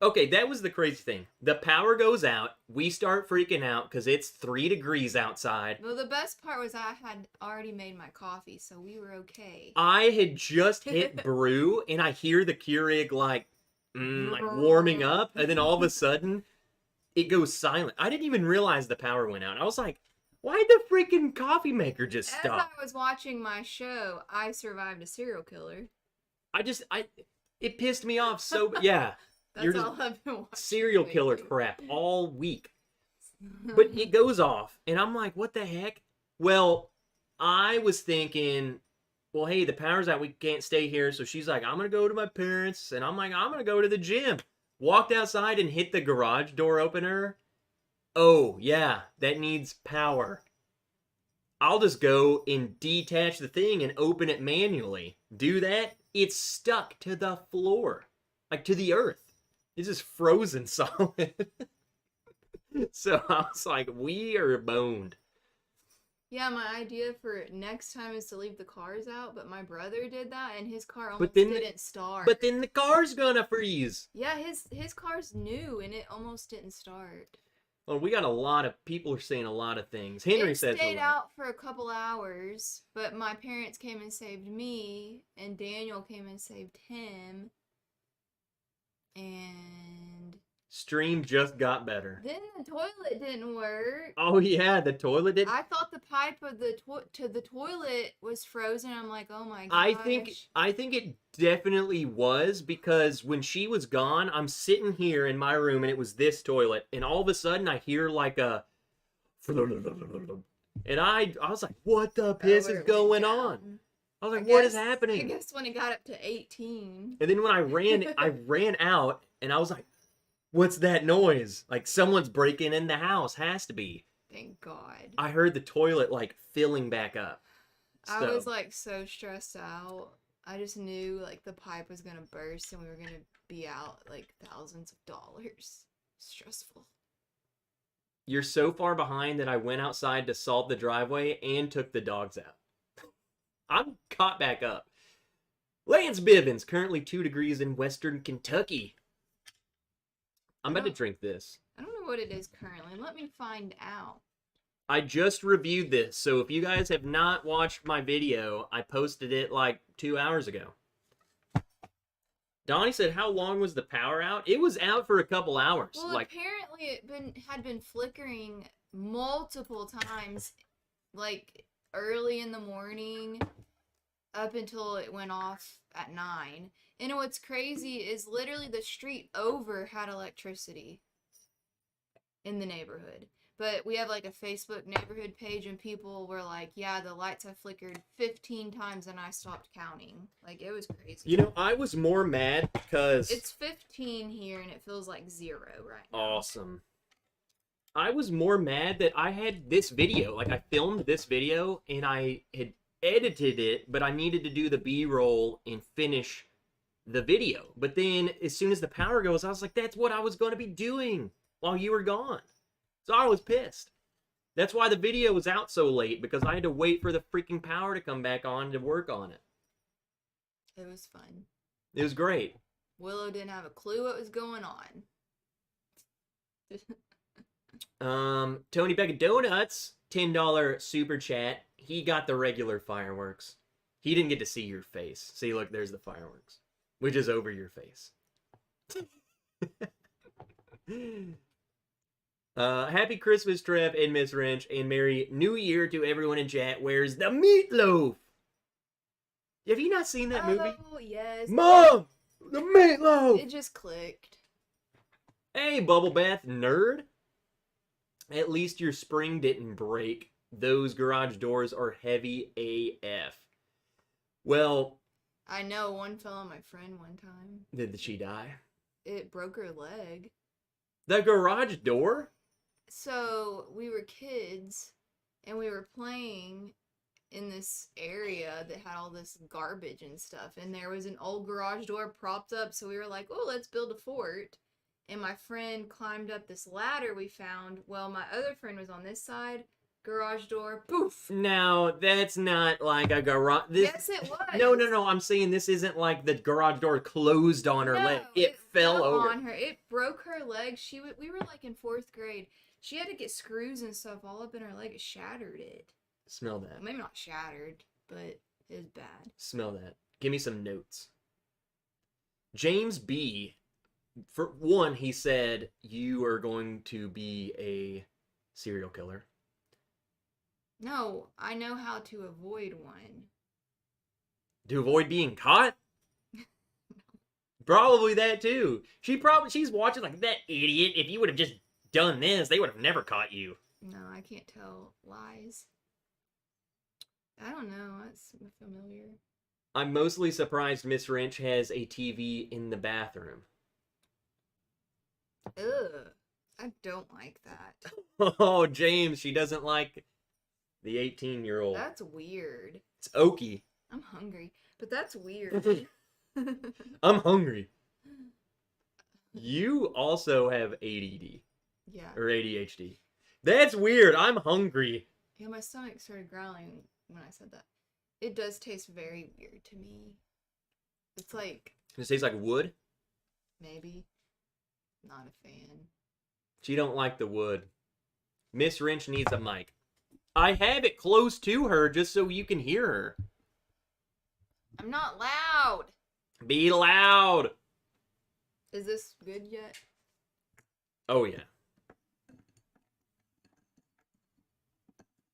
Okay, that was the crazy thing. The power goes out. We start freaking out because it's 3 degrees outside. Well, the best part was I had already made my coffee, so we were okay. I had just hit brew, and I hear the Keurig like warming up, and then all of a sudden, it goes silent. I didn't even realize the power went out. I was like, why'd the freaking coffee maker just stop? As I was watching my show, I Survived a Serial Killer. it pissed me off so, yeah. You're That's just all I've been watching serial killer lately. crap all week. But it goes off, and I'm like, what the heck? Well, I was thinking, well, hey, the power's out. We can't stay here. So she's like, I'm going to go to my parents. And I'm like, I'm going to go to the gym. Walked outside and hit the garage door opener. Oh, yeah, that needs power. I'll just go and detach the thing and open it manually. Do that, it's stuck to the floor, like to the earth. It's just frozen solid. So I was like, we are boned. Yeah, my idea for next time is to leave the cars out, but my brother did that and his car But almost then, didn't start. but then the car's gonna freeze. Yeah, his car's new and it almost didn't start. Well, we got a lot of people are saying a lot of things. Henry It says a stayed lot. out for a couple hours, but my parents came and saved me, and Daniel came and saved him. And Stream just got better. then the toilet didn't work. Oh yeah, the toilet did. I thought the pipe of the to the toilet was frozen. I'm like, oh my gosh. I think it definitely was, because when she was gone, I'm sitting here in my room and it was this toilet, and all of a sudden I hear like a, and I was like, what the piss is going on? I was like, what is happening? I guess when it got up to 18. And then when I ran out and I was like, what's that noise? Like someone's breaking in the house. Has to be. Thank God. I heard the toilet like filling back up. I was like so stressed out. I just knew like the pipe was gonna burst and we were gonna be out like thousands of dollars. Stressful. You're so far behind that I went outside to salt the driveway and took the dogs out. I'm caught back up. Lance Bivens, currently 2 degrees in western Kentucky. I'm about to drink this. I don't know what it is currently. Let me find out. I just reviewed this, so if you guys have not watched my video, I posted it like 2 hours ago. Donnie said, how long was the power out? It was out for a couple hours. Well, apparently it had been flickering multiple times, like early in the morning up until it went off at 9. And what's crazy is literally the street over had electricity in the neighborhood. But we have like a Facebook neighborhood page and people were like, yeah, the lights have flickered 15 times and I stopped counting. Like, it was crazy. You know, I was more mad because... It's 15 here and it feels like 0 right now. Awesome. I was more mad that I had this video. Like, I filmed this video and I had edited it, but I needed to do the B-roll and finish the video. But then as soon as the power goes, I was like, that's what I was going to be doing while you were gone. So I was pissed. That's why the video was out so late, because I had to wait for the freaking power to come back on to work on it. It was fun. It was great. Willow didn't have a clue what was going on. Tony Beck of Donuts, $10 super chat. He got the regular fireworks. He didn't get to see your face. See, look, there's the fireworks, which is over your face. Happy Christmas, Trev and Miss Wrench, and Merry New Year to everyone in chat. Where's the meatloaf? Have you not seen that movie? Oh, yes. Mom! The meatloaf! It just clicked. Hey, Bubble Bath nerd. At least your spring didn't break. Those garage doors are heavy AF. Well... I know, one fell on my friend one time. Did she die? It broke her leg. The garage door? So, we were kids, and we were playing in this area that had all this garbage and stuff, and there was an old garage door propped up, so we were like, oh, let's build a fort. And my friend climbed up this ladder we found. Well, my other friend was on this side, garage door, poof! Now, that's not like a garage... Yes, it was! No, I'm saying this isn't like the garage door closed on her leg. It fell over. On her. It broke her leg. We were like in 4th grade. She had to get screws and stuff all up in her leg. It shattered it. Smell that. Maybe not shattered, but it was bad. Smell that. Give me some notes. James B., for one, he said, you are going to be a serial killer. No, I know how to avoid one. To avoid being caught? Probably that too. She's watching like that idiot. If you would have just done this, they would have never caught you. No, I can't tell lies. I don't know. That's familiar. I'm mostly surprised Miss Wrench has a TV in the bathroom. Ugh. I don't like that. Oh, James, she doesn't like the 18-year-old. That's weird. It's Okie. I'm hungry, but that's weird. I'm hungry. You also have ADD. Yeah. Or ADHD. That's weird. I'm hungry. Yeah, my stomach started growling when I said that. It does taste very weird to me. It's like... It tastes like wood? Maybe. Not a fan. She don't like the wood. Miss Wrench needs a mic. I have it close to her just so you can hear her. I'm not loud! Be loud! Is this good yet? Oh, yeah.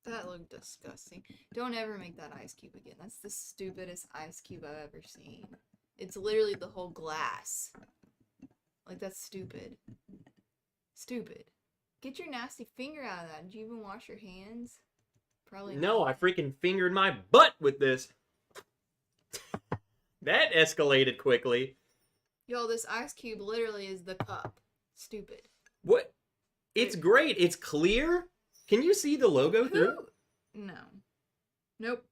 That looked disgusting. Don't ever make that ice cube again. That's the stupidest ice cube I've ever seen. It's literally the whole glass. Like, that's stupid. Stupid. Get your nasty finger out of that. Did you even wash your hands? Probably No, not. I freaking fingered my butt with this. That escalated quickly. Yo, this ice cube literally is the cup. Stupid. What? It's great. It's clear. Can you see the logo through? No. Nope.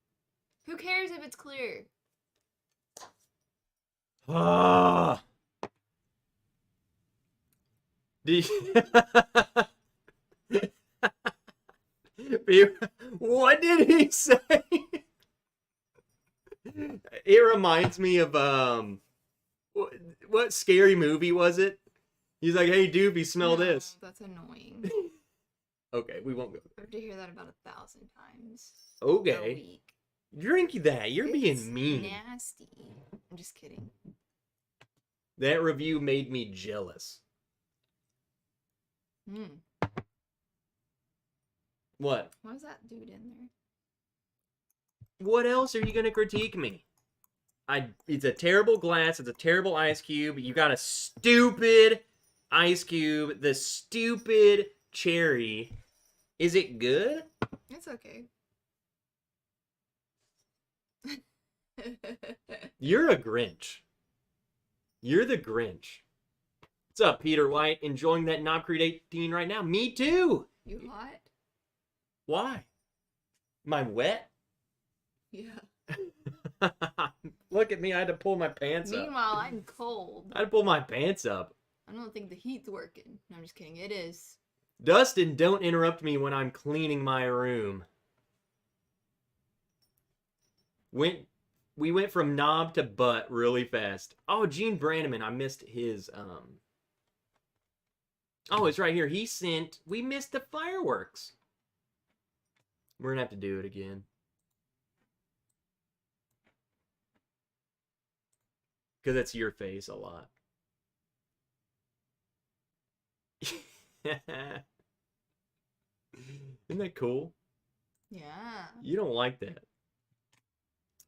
Who cares if it's clear? Ah. What did he say? It reminds me of what scary movie was it? He's like, "Hey, Doobie, smell No, this." That's annoying. Okay, we won't go I have to hear that about 1,000 times. A Okay, week. drink that. You're It's being mean. Nasty. I'm just kidding. That review made me jealous. Hmm. What? Why was that dude in there? What else are you gonna critique me? It's a terrible glass. It's a terrible ice cube. You got a stupid ice cube. The stupid cherry. Is it good? It's okay. You're a Grinch. You're the Grinch. What's up, Peter White? Enjoying that Knob Creed 18 right now? Me too. You hot? Why? Am I wet? Yeah. Look at me. I had to pull my pants up. Meanwhile, I'm cold. I had to pull my pants up. I don't think the heat's working. No, I'm just kidding. It is. Dustin, don't interrupt me when I'm cleaning my room. We went from knob to butt really fast. Oh, Gene Brannaman, I missed his Oh, it's right here. We missed the fireworks. We're gonna have to do it again. Because that's your face a lot. Isn't that cool? Yeah. You don't like that.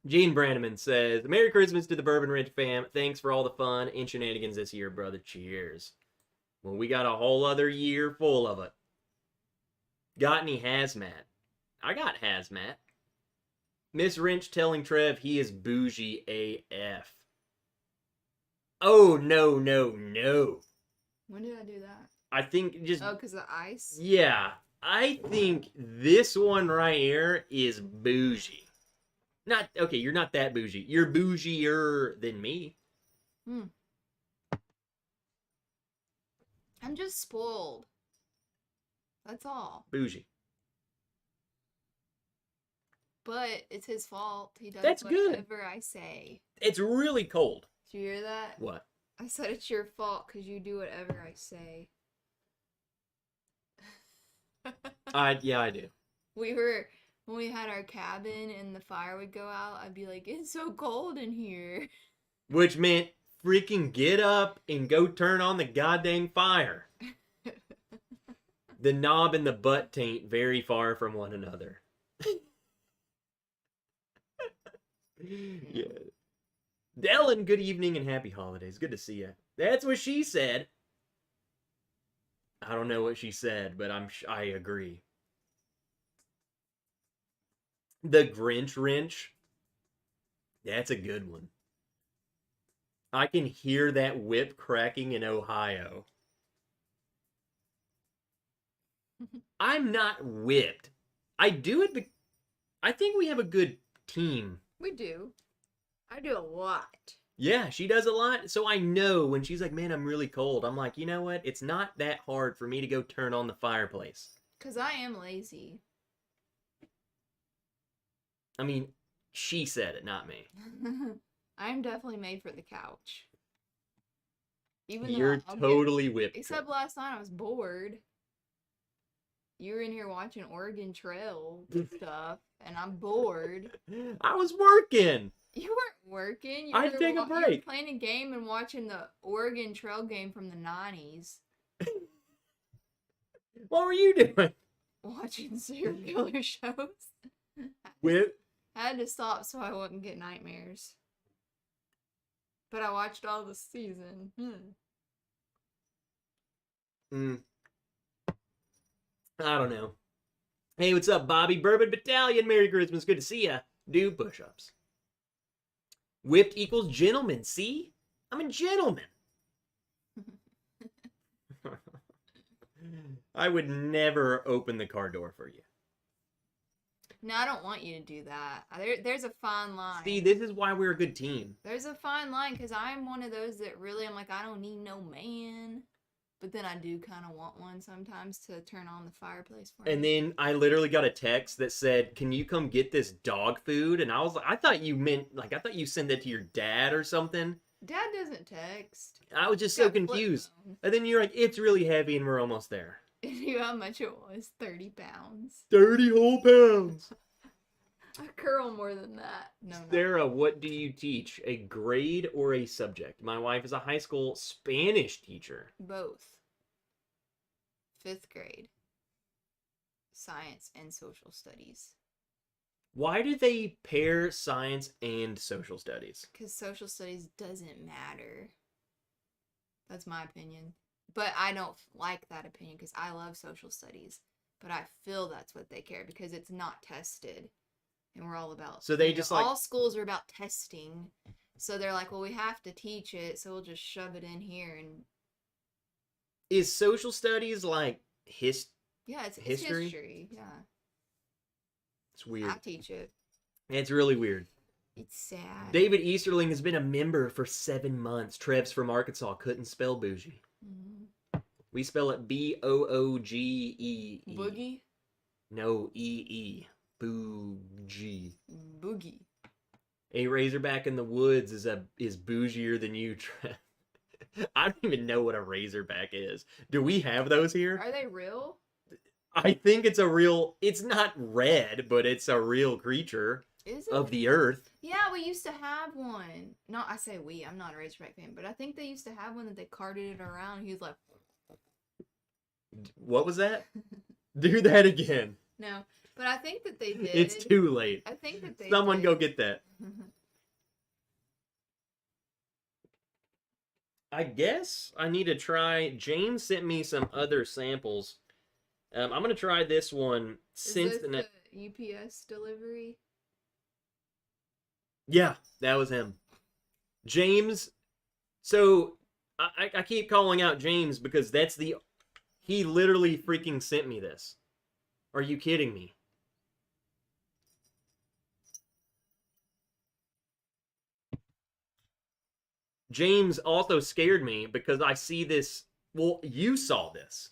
Gene Brannaman says, Merry Christmas to the Bourbon Ridge fam. Thanks for all the fun and shenanigans this year, brother. Cheers. Well, we got a whole other year full of it. Got any hazmat? I got hazmat. Miss Wrench telling Trev he is bougie AF. Oh, no, no, no. When did I do that? I think just... Oh, because of ice? Yeah. I think this one right here is bougie. Not... Okay, you're not that bougie. You're bougier than me. I'm just spoiled. That's all. Bougie. But it's his fault. He does That's good. whatever I say. It's really cold. Did you hear that? What? I said it's your fault because you do whatever I say. Yeah, I do. When we had our cabin and the fire would go out, I'd be like, it's so cold in here. Which meant freaking get up and go turn on the goddamn fire. The knob and the butt taint very far from one another. Yeah. Ellen, good evening and happy holidays. Good to see you. That's what she said. I don't know what she said, but I agree. The Grinch wrench. That's a good one. I can hear that whip cracking in Ohio. I'm not whipped. I do it. I think we have a good team. We do. I do a lot. Yeah, she does a lot. So I know when she's like, man, I'm really cold. I'm like, you know what? It's not that hard for me to go turn on the fireplace. Because I am lazy. I mean, she said it, not me. I'm definitely made for the couch. Even You're though totally whipped. Except last night I was bored. You were in here watching Oregon Trail stuff, and I'm bored. I was working. You weren't working. I had to take a break. You were playing a game and watching the Oregon Trail game from the 90s. What were you doing? Watching serial killer shows. Whip. I had to stop so I wouldn't get nightmares. But I watched all the season. I don't know. Hey, what's up, Bobby? Bourbon Battalion. Merry Christmas. Good to see ya. Do push-ups. Whipped equals gentleman. See? I'm a gentleman. I would never open the car door for you. No, I don't want you to do that. There's a fine line. See, this is why we're a good team. There's a fine line because I'm one of those that really, I'm like, I don't need no man. But then I do kind of want one sometimes to turn on the fireplace for me. And then I literally got a text that said, can you come get this dog food? And I was like, I thought you sent that to your dad or something. Dad doesn't text. I was just so confused. And then you're like, it's really heavy and we're almost there. You knew how much it was? 30 pounds. 30 whole pounds. I curl more than that. No. Sarah, what do you teach? A grade or a subject? My wife is a high school Spanish teacher. Both. 5th grade. Science and social studies. Why do they pair science and social studies? Because social studies doesn't matter. That's my opinion. But I don't like that opinion because I love social studies. But I feel that's what they care because it's not tested. And we're all about... So they just like... All schools are about testing. So they're like, well, we have to teach it, so we'll just shove it in here. And is social studies like yeah, it's history. Yeah. It's weird. I teach it. It's really weird. It's sad. David Easterling has been a member for 7 months. Trev's from Arkansas. Couldn't spell bougie. Mm-hmm. We spell it B-O-O-G-E-E. Boogie? No, E-E. Bougie. Boogie. A Razorback in the woods is bougier than you, Trev. I don't even know what a Razorback is. Do we have those here? Are they real? I think it's a real... It's not red, but it's a real creature. Is it? Of the earth. Yeah, we used to have one. No, I say we. I'm not a Razorback fan, but I think they used to have one that they carted it around. And he was like... What was that? Do that again. No, but I think that they did. It's too late. I think that they Someone did. go get that. I guess I need to try... James sent me some other samples. I'm going to try this one since Is this the UPS delivery? Yeah, that was him. James. So, I keep calling out James because that's the... He literally freaking sent me this. Are you kidding me? James also scared me because I see this... Well, you saw this.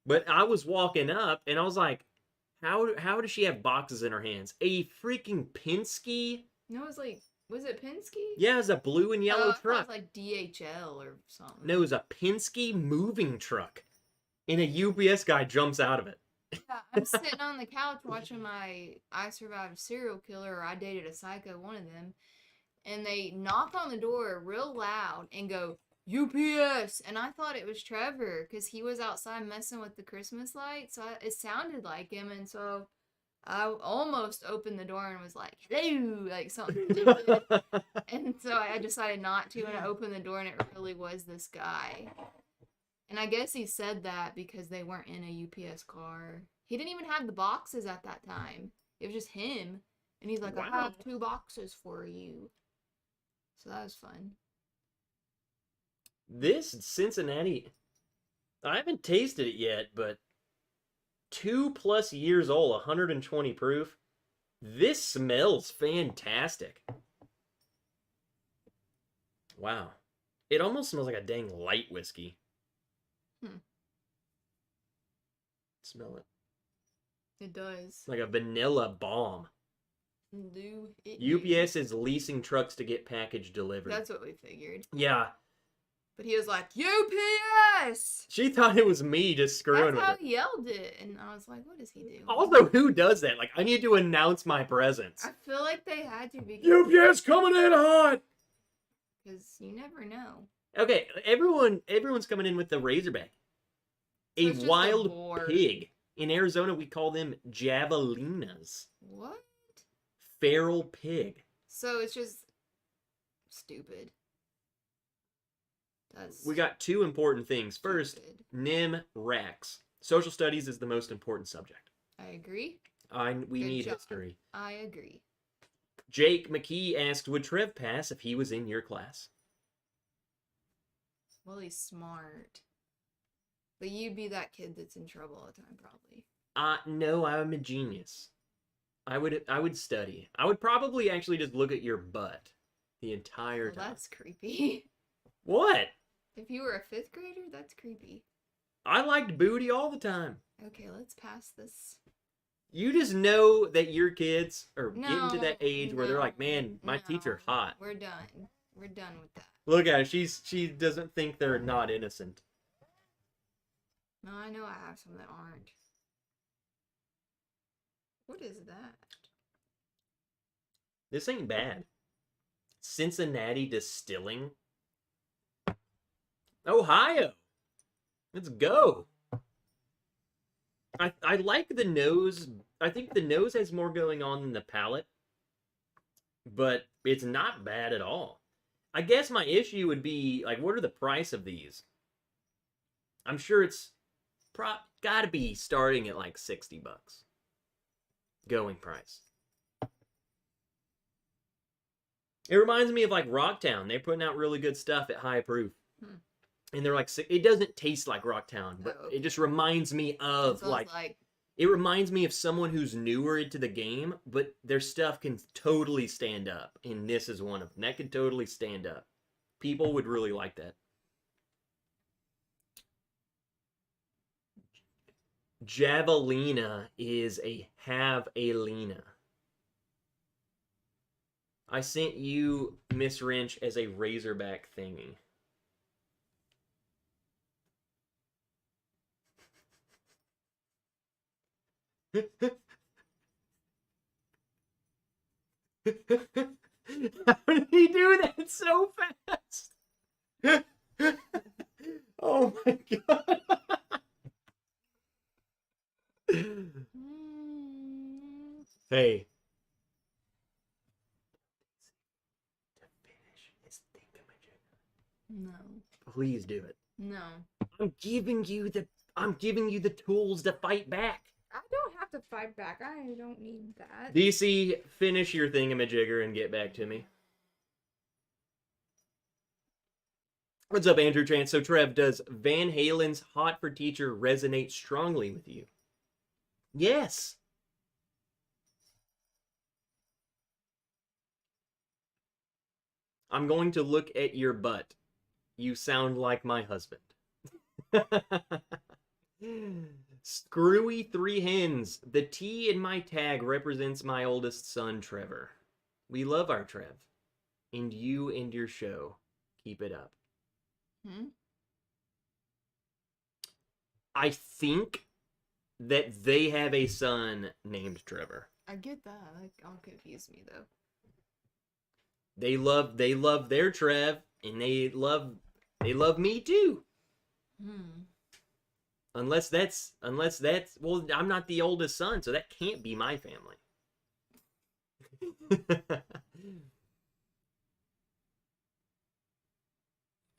But I was walking up and I was like, how does she have boxes in her hands? A freaking Penske... No, it was like, was it Penske? Yeah, it was a blue and yellow truck. It was like DHL or something. No, it was a Penske moving truck. And a UPS guy jumps out of it. Yeah, I'm sitting on the couch watching my I Survived a Serial Killer or I Dated a Psycho, one of them. And they knock on the door real loud and go, UPS! And I thought it was Trevor because he was outside messing with the Christmas lights. So it sounded like him. And so I almost opened the door and was like, hello, like something stupid. And so I decided not to, and I opened the door, and it really was this guy. And I guess he said that because they weren't in a UPS car. He didn't even have the boxes at that time. It was just him. And he's like, Wow. I have 2 boxes for you. So that was fun. This Cincinnati, I haven't tasted it yet, but 2+ years old, 120 proof. This smells fantastic. Wow. It almost smells like a dang light whiskey. Smell it. It does. Like a vanilla bomb. Do it. UPS is leasing trucks to get package delivered. That's what we figured. Yeah. But he was like, UPS! She thought it was me just screwing That's how with it. he yelled it. And I was like, what is he doing? Also, who does that? Like, I need to announce my presence. I feel like they had to be. UPS coming in hot! Because you never know. Okay, everyone's coming in with the Razorback. So A it's just a wild boar. pig. In Arizona, we call them javelinas. What? Feral pig. So it's just stupid. That's We got 2 important things. First, stupid. NIM racks. Social studies is the most important subject. I agree. We Good need job. history. I agree. Jake McKee asked, would Trev pass if he was in your class? Well, he's smart. But you'd be that kid that's in trouble all the time, probably. No, I'm a genius. I would study. I would probably actually just look at your butt the entire Well, time. that's creepy. What? If you were a 5th grader, that's creepy. I liked booty all the time. Okay, let's pass this. You just know that your kids are getting to No, that age where they're like, no, man, my no. teacher hot. We're done. We're done with that. Look at her. She doesn't think they're not innocent. No, I know I have some that aren't. What is that? This ain't bad. Cincinnati Distilling. Ohio. Let's go. I like the nose. I think the nose has more going on than the palate. But it's not bad at all. I guess my issue would be, like, what are the price of these? I'm sure it's gotta be starting at like $60. Going price. It reminds me of like Rocktown. They're putting out really good stuff at high proof. And they're like, it doesn't taste like Rocktown, but Oh. it just reminds me of It smells like, it reminds me of someone who's newer into the game, but their stuff can totally stand up. And this is one of them. That could totally stand up. People would really like that. Javelina is a have-a-lina. I sent you Miss Wrench as a Razorback thingy. How did he do that so fast? Oh my god. Hey. To finish his thingamajigger. No. Please do it. No. I'm giving you the tools to fight back. I don't have to fight back. I don't need that. DC, finish your thingamajigger and get back to me. What's up, Andrew Trance? So, Trev, does Van Halen's Hot for Teacher resonate strongly with you? Yes. I'm going to look at your butt. You sound like my husband. Screwy 3 hens. The T in my tag represents my oldest son, Trevor. We love our Trev. And you and your show. Keep it up. I think that they have a son named Trevor. I get that. Like, all confused me though. They love their Trev, and they love me too. Unless that's, well, I'm not the oldest son, so that can't be my family.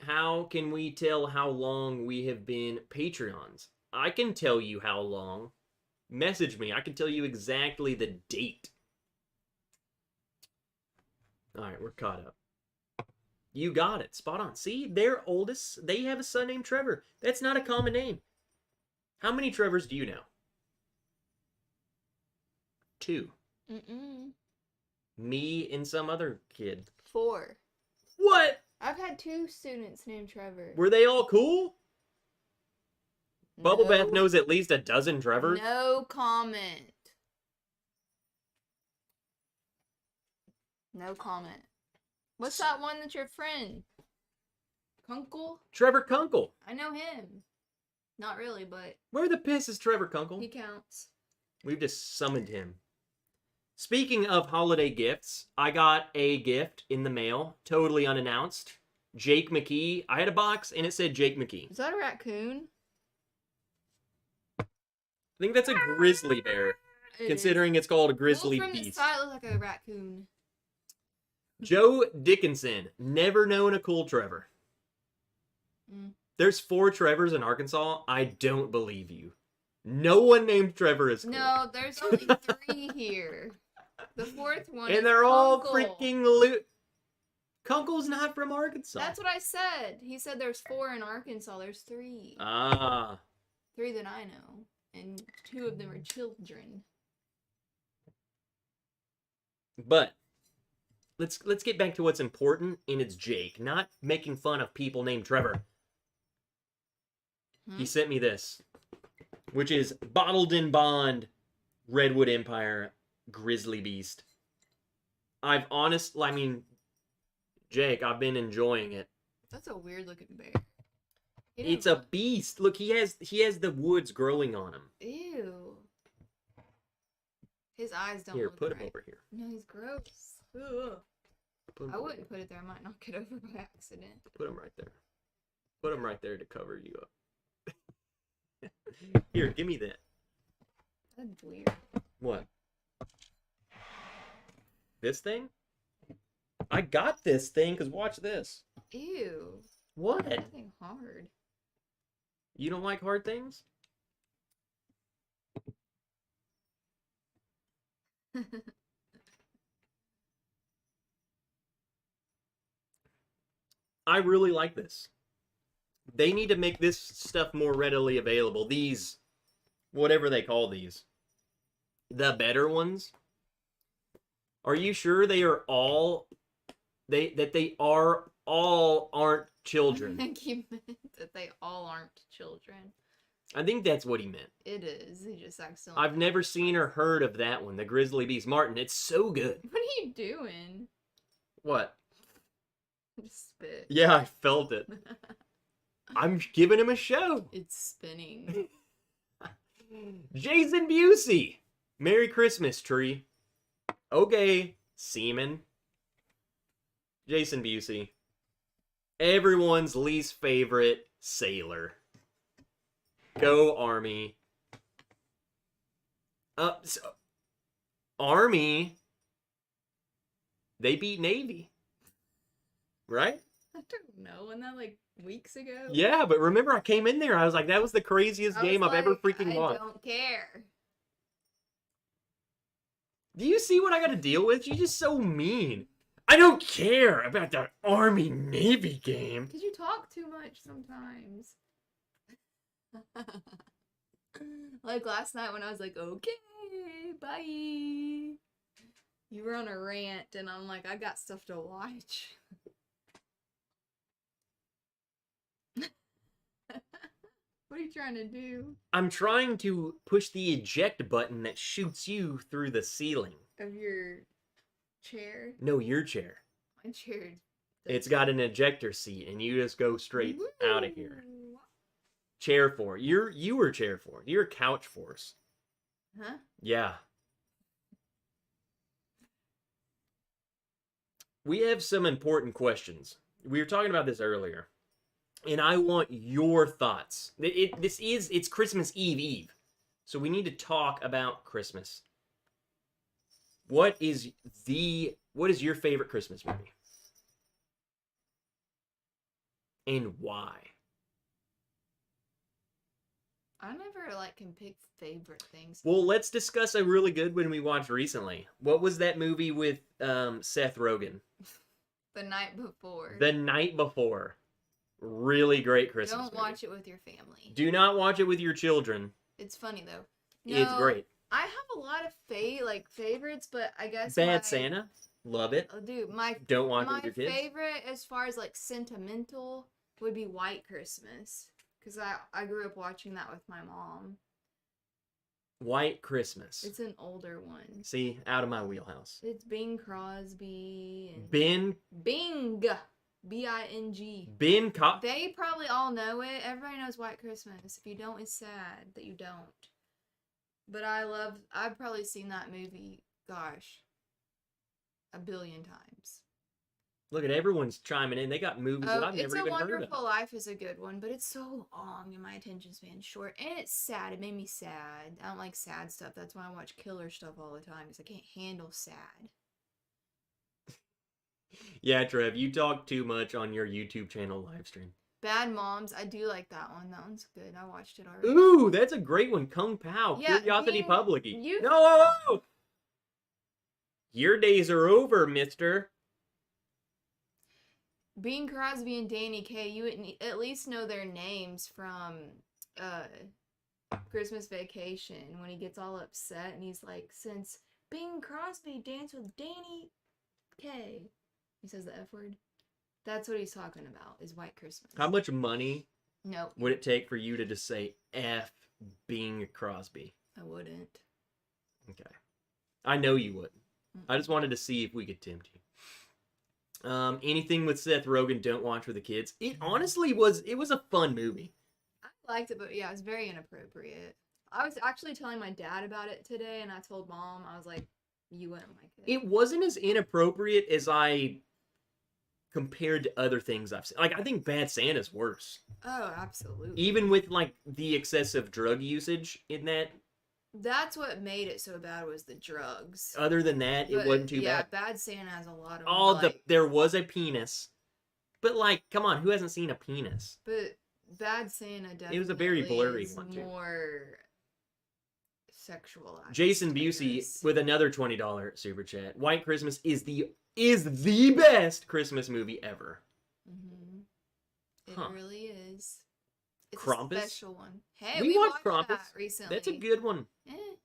How can we tell how long we have been Patreons? I can tell you how long. Message me. I can tell you exactly the date. All right, we're caught up. You got it. Spot on. See, their oldest, they have a son named Trevor. That's not a common name. How many Trevors do you know? 2. Mm-mm. Me and some other kid. 4. What? I've had 2 students named Trevor. Were they all cool? Bubble Bath No. knows at least a dozen Trevors. No comment. No comment. What's that one that's your friend? Kunkel? Trevor Kunkel. I know him. Not really, but Where the piss is Trevor Kunkel? he counts. We've just summoned him. Speaking of holiday gifts, I got a gift in the mail, totally unannounced. Jake McKee. I had a box and it said Jake McKee. Is that a raccoon? I think that's a grizzly bear, considering it's called a grizzly from the beast. side, it looks like a raccoon. Joe Dickinson. Never known a cool Trevor. Mm. There's 4 Trevors in Arkansas. I don't believe you. No one named Trevor is cool. No, there's only 3 here. The 4th one And is they're all Kunkel. freaking Kunkel's not from Arkansas. That's what I said. He said there's 4 in Arkansas. There's 3. Ah. 3 that I know. And 2 of them are children. But let's get back to what's important, and it's Jake, not making fun of people named Trevor. He sent me this, which is Bottled in Bond, Redwood Empire, Grizzly Beast. Jake, I've been enjoying it. That's a weird looking bear. It's a beast. Look, he has the woods growing on him. Ew. His eyes don't Here, look put him right. over here. No, he's gross. Ugh. Put him I over wouldn't here. put it there. I might knock it over by accident. Put him right there. Put him right there to cover you up. Here, give me that. That's weird. What? This thing? I got this thing because watch this. Ew. What? Nothing hard. You don't like hard things? I really like this. They need to make this stuff more readily available. These, whatever they call these. The better ones. Are you sure they are all... they are all aren't I children? think he meant that they all aren't children. I think that's what he meant. It is. He just accidentally... I've never seen or heard of that one, the Grizzly Beast. Martin, it's so good. What are you doing? What? Just spit. Yeah, I felt it. I'm giving him a show. It's spinning. Jason Busey. Merry Christmas, tree. Okay, seaman. Jason Busey. Everyone's least favorite sailor. Go Army. Army. They beat Navy. Right? I don't know. Wasn't that like weeks ago? Yeah, but remember I came in there, I was like, that was the craziest I was game I've ever like, freaking I watched. don't care. Do you see what I gotta deal with? She's just so mean. I don't care about that Army-Navy game. Because you talk too much sometimes. Like last night when I was like, okay, bye. You were on a rant and I'm like, I got stuff to watch. What are you trying to do? I'm trying to push the eject button that shoots you through the ceiling. Of your chair? No, your chair. My chair. It's got an ejector seat, and you just go straight out of here. Woo! Chair 4. You were chair 4. You're couch force. Huh? Yeah. We have some important questions. We were talking about this earlier. and I want your thoughts. It's Christmas Eve. So we need to talk about Christmas. What is your favorite Christmas movie? And why? I never like can pick favorite things. Well, let's discuss a really good one we watched recently. What was that movie with Seth Rogen? The Night Before. The Night Before. Really great Christmas Don't movie. watch it with your family. Do not watch it with your children. It's funny though. It's great. I have a lot of favorites, but I guess Bad Santa. Love it. Oh, dude, Don't watch it with your kids. My favorite, as far as like sentimental, would be White Christmas, because I grew up watching that with my mom. White Christmas. It's an older one. See, out of my wheelhouse. It's Bing Crosby and Bing. Bing. B-I-N-G. Ben They probably all know it. Everybody knows White Christmas. If you don't, it's sad that you don't. But I've probably seen that movie, gosh, 1 billion times. Look at everyone's chiming in. They got movies that I've It's never a even heard of. Wonderful Life is a good one, but it's so long and my attention span's short. And it's sad. It made me sad. I don't like sad stuff. That's why I watch killer stuff all the time, because I can't handle sad. Yeah, Trev, you talk too much on your YouTube channel live stream. Bad Moms, I do like that one. That one's good. I watched it already. Ooh, that's a great one. Kung Pao. Yeah, Curiosity Public. you- No! Your days are over, mister. Bing Crosby and Danny Kaye, you would at least know their names from Christmas Vacation, when he gets all upset and he's like, since Bing Crosby danced with Danny Kaye. He says the F word. That's what he's talking about, is White Christmas. How much money Nope. would it take for you to just say F Bing Crosby? I wouldn't. Okay. I know you wouldn't. I just wanted to see if we could tempt you. Anything with Seth Rogen, don't watch with the kids. It honestly was a fun movie. I liked it, but yeah, it was very inappropriate. I was actually telling my dad about it today, and I told Mom, I was like, you wouldn't like it. It wasn't as inappropriate as I compared to other things I've seen. Like, I think Bad Santa's worse. Oh, absolutely. Even with, like, the excessive drug usage in that. That's what made it so bad, was the drugs. Other than that, it wasn't too bad. Yeah, Bad Santa has a lot of... Oh, there was a penis. But, like, come on, who hasn't seen a penis? But Bad Santa definitely It was a very blurry is one, too. More sexualized. Jason Busey with another $20 super chat. White Christmas is the best Christmas movie ever. Mm-hmm. It Huh. really is. It's Krampus? a special one. Hey, We we watched watched Krampus. that recently. That's a good one. It's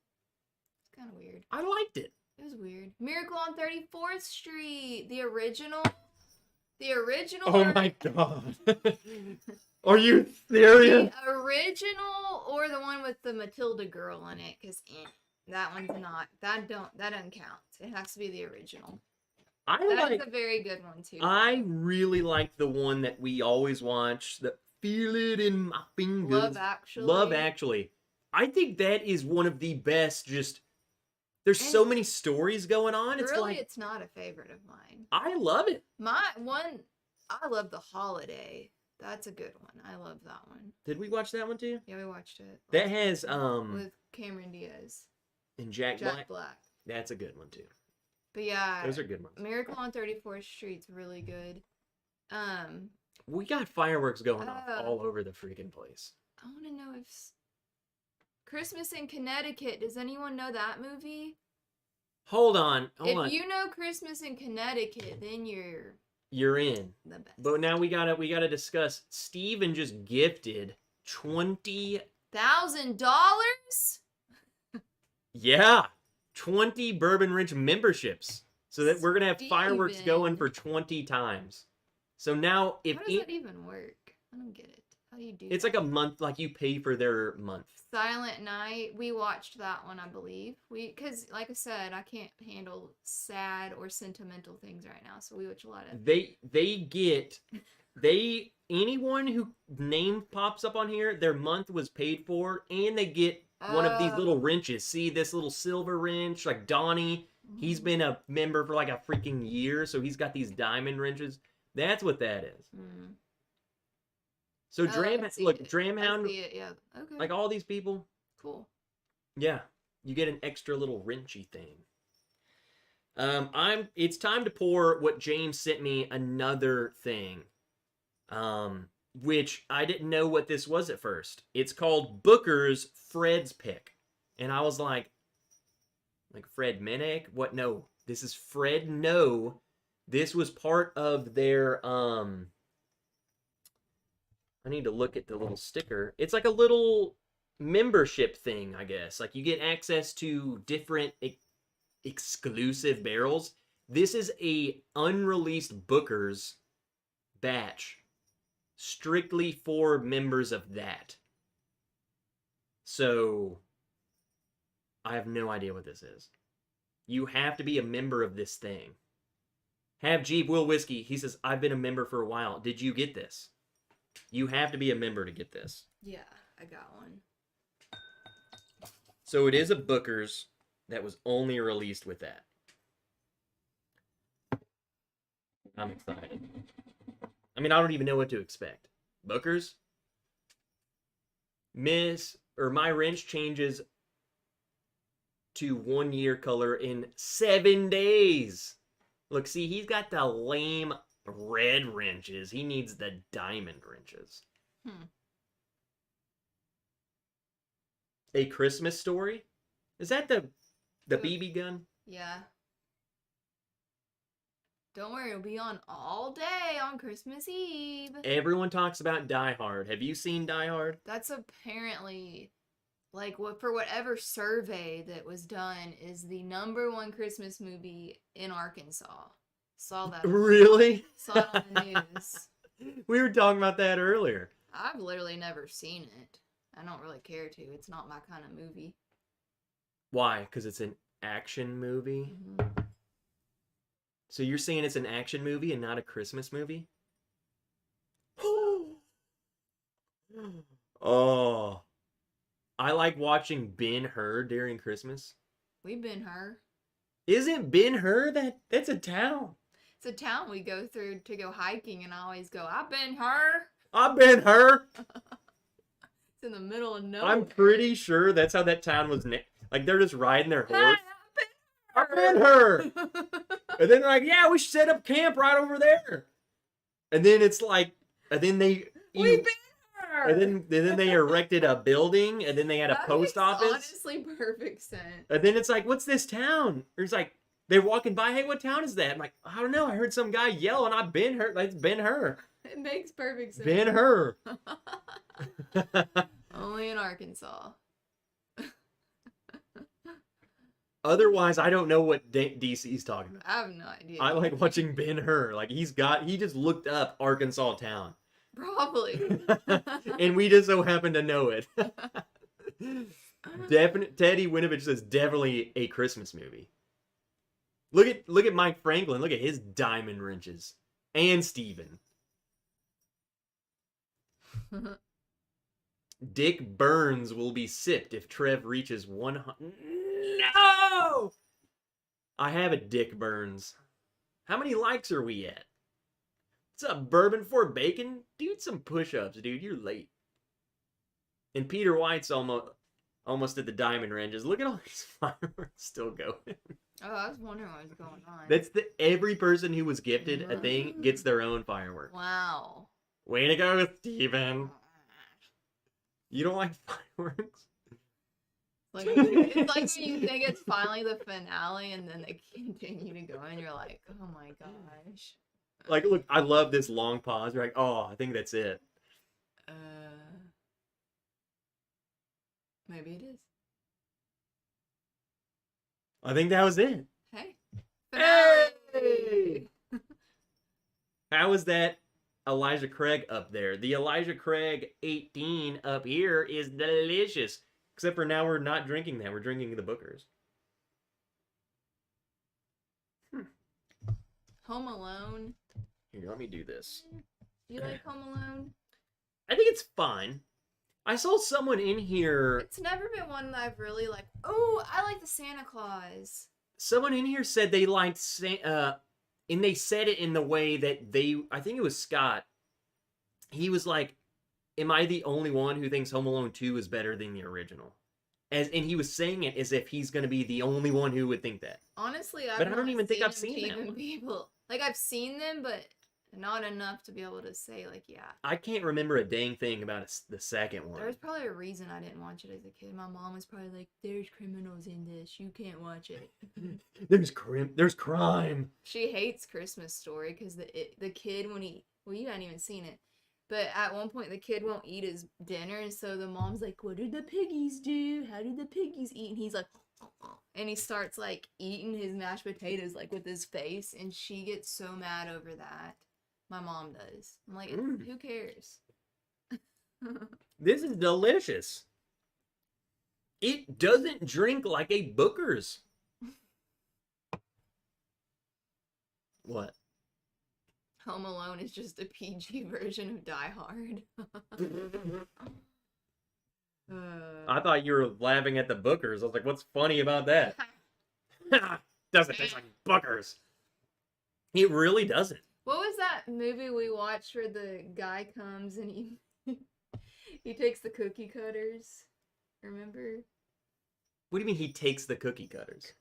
kind of weird. I liked it. It was weird. Miracle on 34th Street, the original. Oh my god. Are you serious? The original, or the one with the Matilda girl in it? Because that one's not. That doesn't count. It has to be the original. That's a very good one too. I really like the one that we always watch. The Feel It in My Fingers. Love Actually. I think that is one of the best. There's so many stories going on. It's really, like, it's not a favorite of mine. I love it. I love The Holiday. That's a good one. I love that one. Did we watch that one too? Yeah, we watched it. That has with Cameron Diaz and Jack Black. That's a good one too. But yeah, those are good ones. Miracle on 34th Street's really good. We got fireworks going off all over the freaking place. I want to know if Christmas in Connecticut. Does anyone know that movie? Hold on. If you know Christmas in Connecticut, then you're in. The best. But now we gotta discuss. Steven just gifted $20,000. Yeah, 20 Bourbon Ranch memberships, so that we're gonna have fireworks going for 20 times. So now, if how does that even work? I don't get it. How do you do? It's like a month, like you pay for their month. Silent Night. We watched that one, I believe. Because like I said, I can't handle sad or sentimental things right now, so we watch a lot of. Anyone who name pops up on here, their month was paid for, and they get one of these little wrenches. See this little silver wrench, like Donnie. He's been a member for like a freaking year, so he's got these diamond wrenches. That's what that is. So Oh, I see look, it. Dramhound, I see it, yeah. Okay. like all these people, Cool. yeah, you get an extra little wrenchy thing. It's time to pour what James sent me, another thing. Which I didn't know what this was at first. It's called Booker's Fred's Pick. And I was like Fred Minnick? What? No, this is Fred No. This was part of their, I need to look at the little sticker. It's like a little membership thing, I guess. Like you get access to different exclusive barrels. This is a unreleased Booker's batch strictly for members of that. So I have no idea what this is. You have to be a member of this thing. Have Jeep Will Whiskey. He says, I've been a member for a while. Did you get this? You have to be a member to get this. Yeah, I got one. So it is a Booker's that was only released with that. I'm excited. I mean, I don't even know what to expect. Booker's? My wrench changes to 1 year color in 7 days. Look, see, he's got the lame red wrenches. He needs the diamond wrenches. A Christmas Story? Is that the BB gun? Yeah. Don't worry, it'll be on all day on Christmas Eve. Everyone talks about Die Hard. Have you seen Die Hard? That's apparently, like, for whatever survey that was done, is the #1 Christmas movie in Arkansas. Saw that. Really? Saw it on the news. We were talking about that earlier. I've literally never seen it. I don't really care to. It's not my kind of movie. Why? Because it's an action movie? Mm-hmm. So you're saying it's an action movie and not a Christmas movie? Oh. I like watching Ben-Hur during Christmas. We've been her. Isn't Ben-Hur that's a town? It's a town we go through to go hiking, and I always go, I've been her. I've Ben-Hur. It's in the middle of nowhere. I'm pretty sure that's how that town was named. Like they're just riding their horse. Hey, I've been her. And then they're like, yeah, we should set up camp right over there. And then it's like, and then We've been her. And then they erected a building, and then they had a post office. Honestly, perfect sense. And then it's like, what's this town? Or it's like, they're walking by, hey, what town is that? I'm like, I don't know. I heard some guy yell, and I've been her. That's been her. It makes perfect sense. Been her. Only in Arkansas. Otherwise, I don't know what DC's talking about. I have no idea. I like watching Ben-Hur. Like, he just looked up Arkansas town. Probably. And we just so happen to know it. Teddy Winovich says definitely a Christmas movie. Look at Mike Franklin. Look at his diamond wrenches. And Steven. Dick Burns will be sipped if Trev reaches 100. No! I have a Dick Burns. How many likes are we at? What's up, Bourbon for Bacon? Dude, some push-ups, dude. You're late. And Peter White's almost at the diamond wrenches. Look at all these fireworks still going. Oh, I was wondering what was going on. That's every person who was gifted a thing gets their own firework. Wow. Way to go, Steven. You don't like fireworks? Like, it's like when you think it's finally the finale and then they continue to go and you're like, oh my gosh. Like, look, I love this long pause. You're like, oh, I think that's it. Maybe it is. I think that was it. Hey. Hey! How is that Elijah Craig up there? The Elijah Craig 18 up here is delicious. Except for now we're not drinking that. We're drinking the Booker's. Home Alone. Here, let me do this. You like Home Alone? I think it's fine. I saw someone in here. It's never been one that I've really like. Oh, I like the Santa Claus. Someone in here said they liked and they said it in the way that I think it was Scott. He was like, am I the only one who thinks Home Alone 2 is better than the original? And he was saying it as if he's going to be the only one who would think that. Honestly, I've But I don't not even think I've seen seen them that to one. even people. Like, I've seen them, but not enough to be able to say, like, yeah. I can't remember a dang thing about the second one. There's probably a reason I didn't watch it as a kid. My mom was probably like, there's criminals in this. You can't watch it. There's crime. She hates Christmas Story because the kid, when he... Well, you hadn't even seen it. But at one point, the kid won't eat his dinner, and so the mom's like, what did the piggies do? How did the piggies eat? And he's like, and he starts, like, eating his mashed potatoes, like, with his face, and she gets so mad over that. My mom does. I'm like, who cares? This is delicious. It doesn't drink like a Booker's. What? Home Alone is just a PG version of Die Hard. I thought you were laughing at the Bookers. I was like, what's funny about that? Doesn't taste like Bookers. It really doesn't. What was that movie we watched where the guy comes and he takes the cookie cutters? Remember? What do you mean he takes the cookie cutters?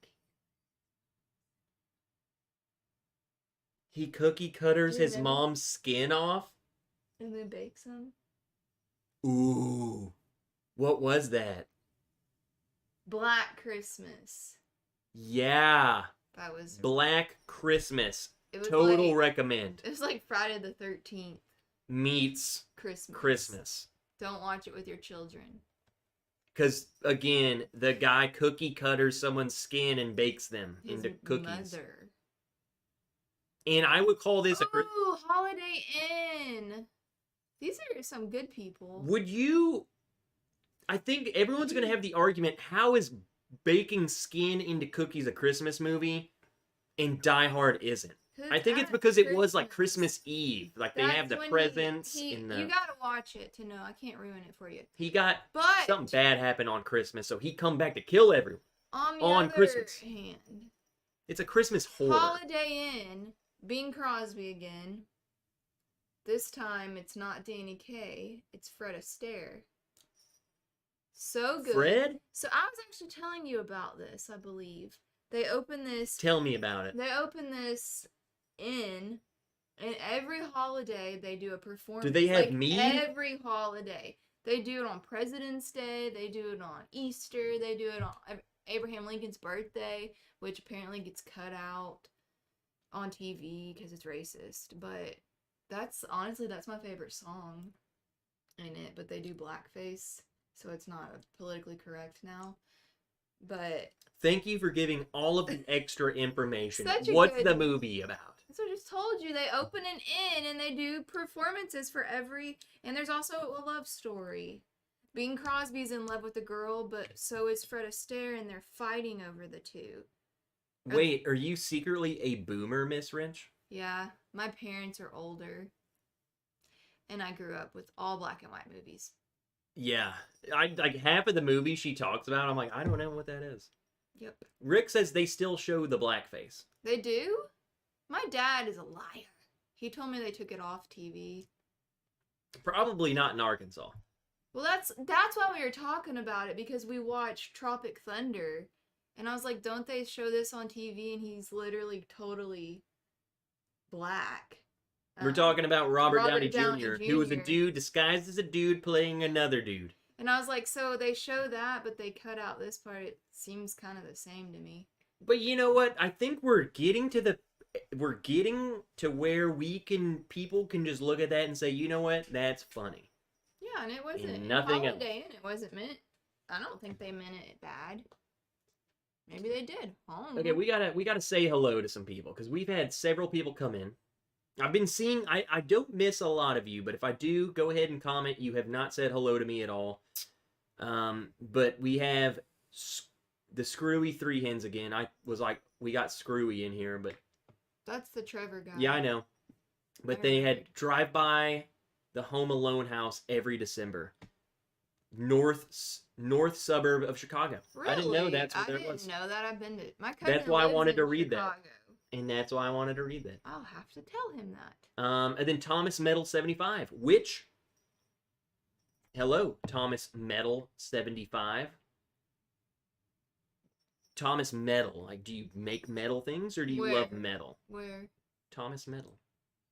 He cookie cutters his mom's skin off? And then bakes them? Ooh. What was that? Black Christmas. Yeah. That was... Black Christmas. It was Total like, recommend. It was like Friday the 13th. Meets Christmas. Don't watch it with your children. Because, again, the guy cookie cutters someone's skin and bakes them His into cookies. Mother. And I would call this Ooh, Holiday Inn. These are some good people. Would you... I think everyone's going to have the argument, how is baking skin into cookies a Christmas movie and Die Hard isn't? I think it's because it was like Christmas Eve. Like they have the presents. You gotta watch it to know. I can't ruin it for you. He got something bad happen on Christmas, so he come back to kill everyone on Christmas. Hand, it's a Christmas horror. Holiday Inn, Bing Crosby again. This time it's not Danny Kaye. It's Fred Astaire. So good. Fred? So I was actually telling you about this, I believe. They open this... Tell me about it. They open this inn, and every holiday they do a performance. Do they have like, mead? Every holiday. They do it on President's Day. They do it on Easter. They do it on Abraham Lincoln's birthday, which apparently gets cut out on TV because it's racist. But that's my favorite song in it. But they do blackface, so it's not politically correct now. But thank you for giving all of the extra information. What's the movie about? So I just told you, they open an inn and they do performances for every... And there's also a love story. Bing Crosby's in love with a girl, but so is Fred Astaire, and they're fighting over the two. Wait, are you secretly a boomer, Miss Wrench? Yeah, my parents are older. And I grew up with all black and white movies. Yeah. Like half of the movies she talks about, I'm like, I don't know what that is. Yep. Rick says they still show the blackface. They do? My dad is a liar. He told me they took it off TV. Probably not in Arkansas. Well, that's why we were talking about it, because we watched Tropic Thunder, and I was like, don't they show this on TV? And he's literally totally black. We're talking about Robert Downey Jr., who was a dude disguised as a dude playing another dude. And I was like, so they show that, but they cut out this part. It seems kind of the same to me. But you know what? I think we're getting to where people can just look at that and say, you know what? That's funny. Yeah, and it wasn't and nothing else. Holiday Inn. It wasn't meant. I don't think they meant it bad. Maybe they did. Okay, we gotta say hello to some people, because we've had several people come in. I've been seeing, I don't miss a lot of you, but if I do, go ahead and comment. You have not said hello to me at all. But we have the Screwy Three Hens again. I was like, we got Screwy in here, but... That's the Trevor guy. Yeah, I know. But they had drive by the Home Alone house every December. North suburb of Chicago. Really? I didn't know that's what I it was. didn't know that. I've been to... My cousin That's why I wanted lives to in read Chicago. that. And that's why I wanted to read that. I'll have to tell him that. And then Thomas Metal 75, which Hello, Thomas Metal 75. Thomas Metal. Like, do you make metal things or do you Where? love metal? Where? Thomas Metal.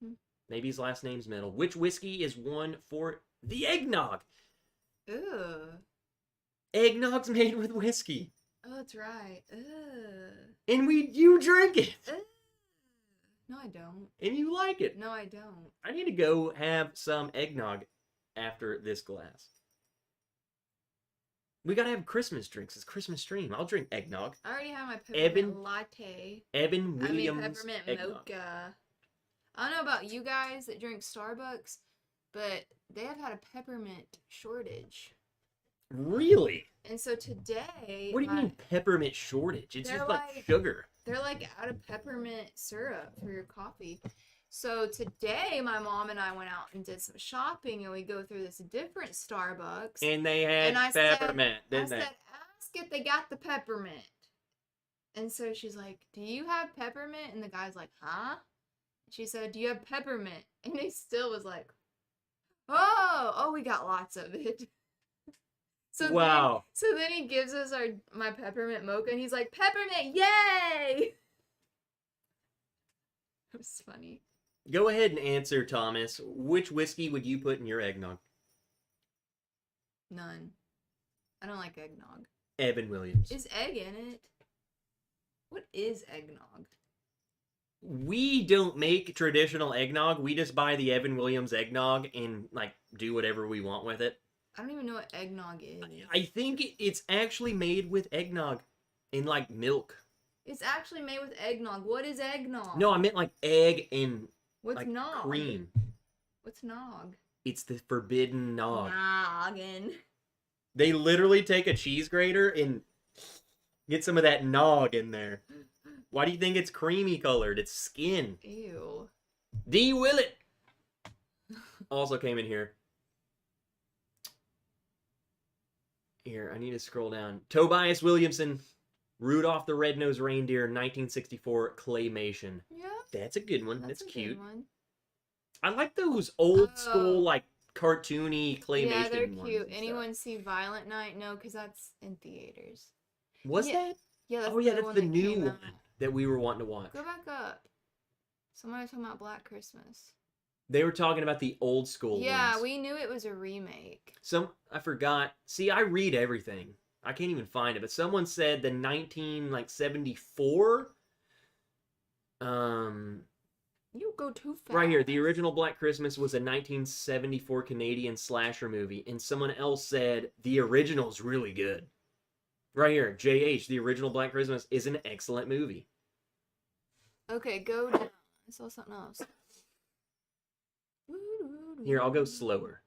Hmm. Maybe his last name's Metal. Which whiskey is one for the eggnog? Ugh. Eggnog's made with whiskey. Oh, that's right. Ugh. And you drink it. Ugh. No, I don't. And you like it. No, I don't. I need to go have some eggnog after this glass. We gotta have Christmas drinks. It's Christmas stream. I'll drink eggnog. I already have my peppermint Evan- latte. Evan Williams peppermint eggnog. mocha. I don't know about you guys that drink Starbucks, but they have had a peppermint shortage. Really? And so today, What do you mean peppermint shortage? It's They're just like like- sugar. they're like out of peppermint syrup for your coffee. So today, my mom and I went out and did some shopping, and we go through this different Starbucks. And they had And I said- peppermint, I didn't they? said, ask if they got the peppermint. And so she's like, do you have peppermint? And the guy's like, huh? She said, do you have peppermint? And he still was like, oh, we got lots of it. So Wow. then he gives us my peppermint mocha, and he's like, peppermint, yay! It was funny. Go ahead and answer, Thomas. Which whiskey would you put in your eggnog? None. I don't like eggnog. Evan Williams. Is egg in it? What is eggnog? We don't make traditional eggnog. We just buy the Evan Williams eggnog and like do whatever we want with it. I don't even know what eggnog is. I think it's actually made with eggnog and like milk. It's actually made with eggnog. What is eggnog? No, I meant like egg and What's like nog? cream. What's nog? It's the forbidden nog. Noggin. They literally take a cheese grater and get some of that nog in there. Why do you think it's creamy colored? It's skin. Ew. D. Willett also came in here. Here, I need to scroll down. Tobias Williamson, Rudolph the Red-Nosed Reindeer, 1964 claymation. Yeah. That's a good one. That's a good cute. one. I like those old Oh. school, like, cartoony claymation Yeah, they're ones cute. and Anyone see Violent Night? No, because that's in theaters. stuff. Was Yeah, that? Yeah, that's Oh, yeah, the that's one the that new came one out. that we were wanting to watch. Go back up. Somebody was talking about Black Christmas. They were talking about the old school Yeah, ones. we knew it was a remake. I forgot. See, I read everything. I can't even find it, but someone said the 1974. You go too fast. Right here, the original Black Christmas was a 1974 Canadian slasher movie, and someone else said the original's really good. Right here, JH, the original Black Christmas is an excellent movie. Okay, go down. I saw something else. Here, I'll go slower.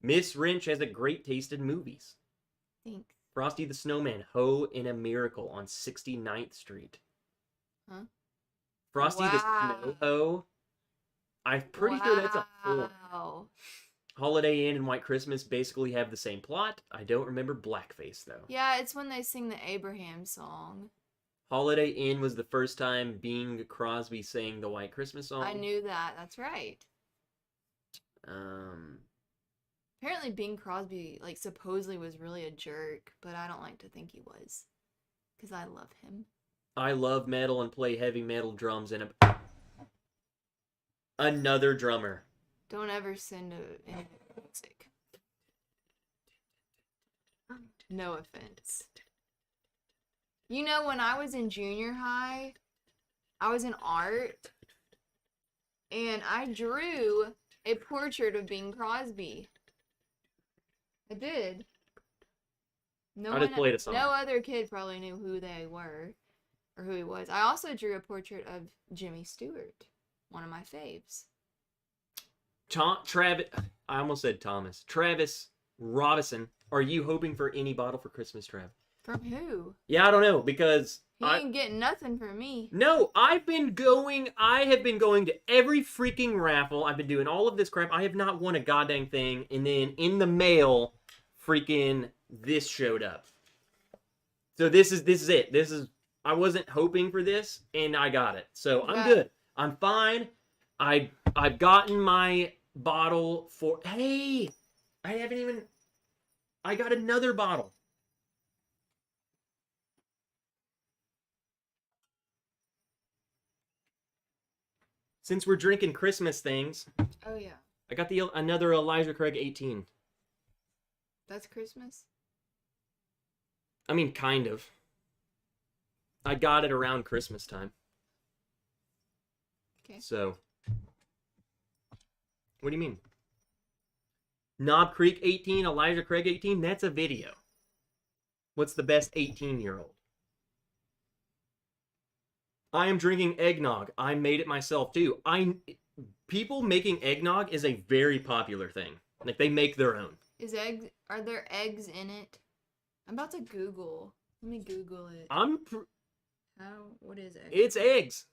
Miss Wrench has a great taste in movies. Thanks. Frosty the Snowman, Ho in a Miracle on 69th Street. Huh? Frosty the Wow. Snow Ho. I'm pretty sure that's a film. Wow. Holiday Inn and White Christmas basically have the same plot. I don't remember Blackface, though. Yeah, it's when they sing the Abraham song. Holiday Inn was the first time Bing Crosby sang the White Christmas song. I knew that. That's right. Apparently Bing Crosby, like, supposedly was really a jerk, but I don't like to think he was. Because I love him. I love metal and play heavy metal drums in a... Another drummer. Don't ever send any music. No offense. You know, when I was in junior high, I was in art, and I drew a portrait of Bing Crosby. I did. I just played a song. No other kid probably knew who they were, or who he was. I also drew a portrait of Jimmy Stewart, one of my faves. Travis... I almost said Thomas. Travis Robinson. Are you hoping for any bottle for Christmas, Trav? From who? Yeah, I don't know, because... He ain't getting nothing from me. No, I have been going to every freaking raffle. I've been doing all of this crap. I have not won a goddamn thing. And then in the mail, freaking this showed up. So this is it. I wasn't hoping for this, and I got it. So I'm good. I'm fine. I've gotten my bottle for... Hey, I haven't even... I got another bottle. Since we're drinking Christmas things, Oh yeah, I got another Elijah Craig 18. that's Christmas. I mean, kind of. I got it around Christmas time. Okay. So, what do you mean? Knob Creek 18, Elijah Craig 18? That's a video. What's the best 18-year-old? I am drinking eggnog. I made it myself too. People making eggnog is a very popular thing. Like, they make their own. Are there eggs in it? I'm about to Google. Let me Google it. What is egg? It's eggs.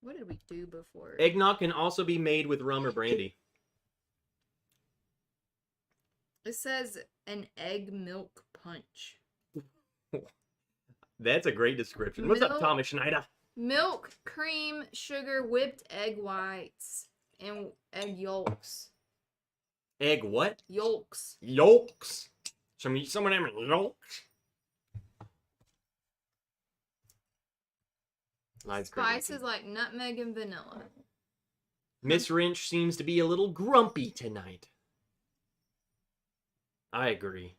What did we do before? Eggnog can also be made with rum or brandy. It says an egg milk punch. That's a great description. What's up, Thomas Schneider? Milk, cream, sugar, whipped egg whites, and egg yolks. Egg what? Yolks. Yolks. Some of them are yolks. Spices like nutmeg and vanilla. Miss Wrench seems to be a little grumpy tonight. I agree.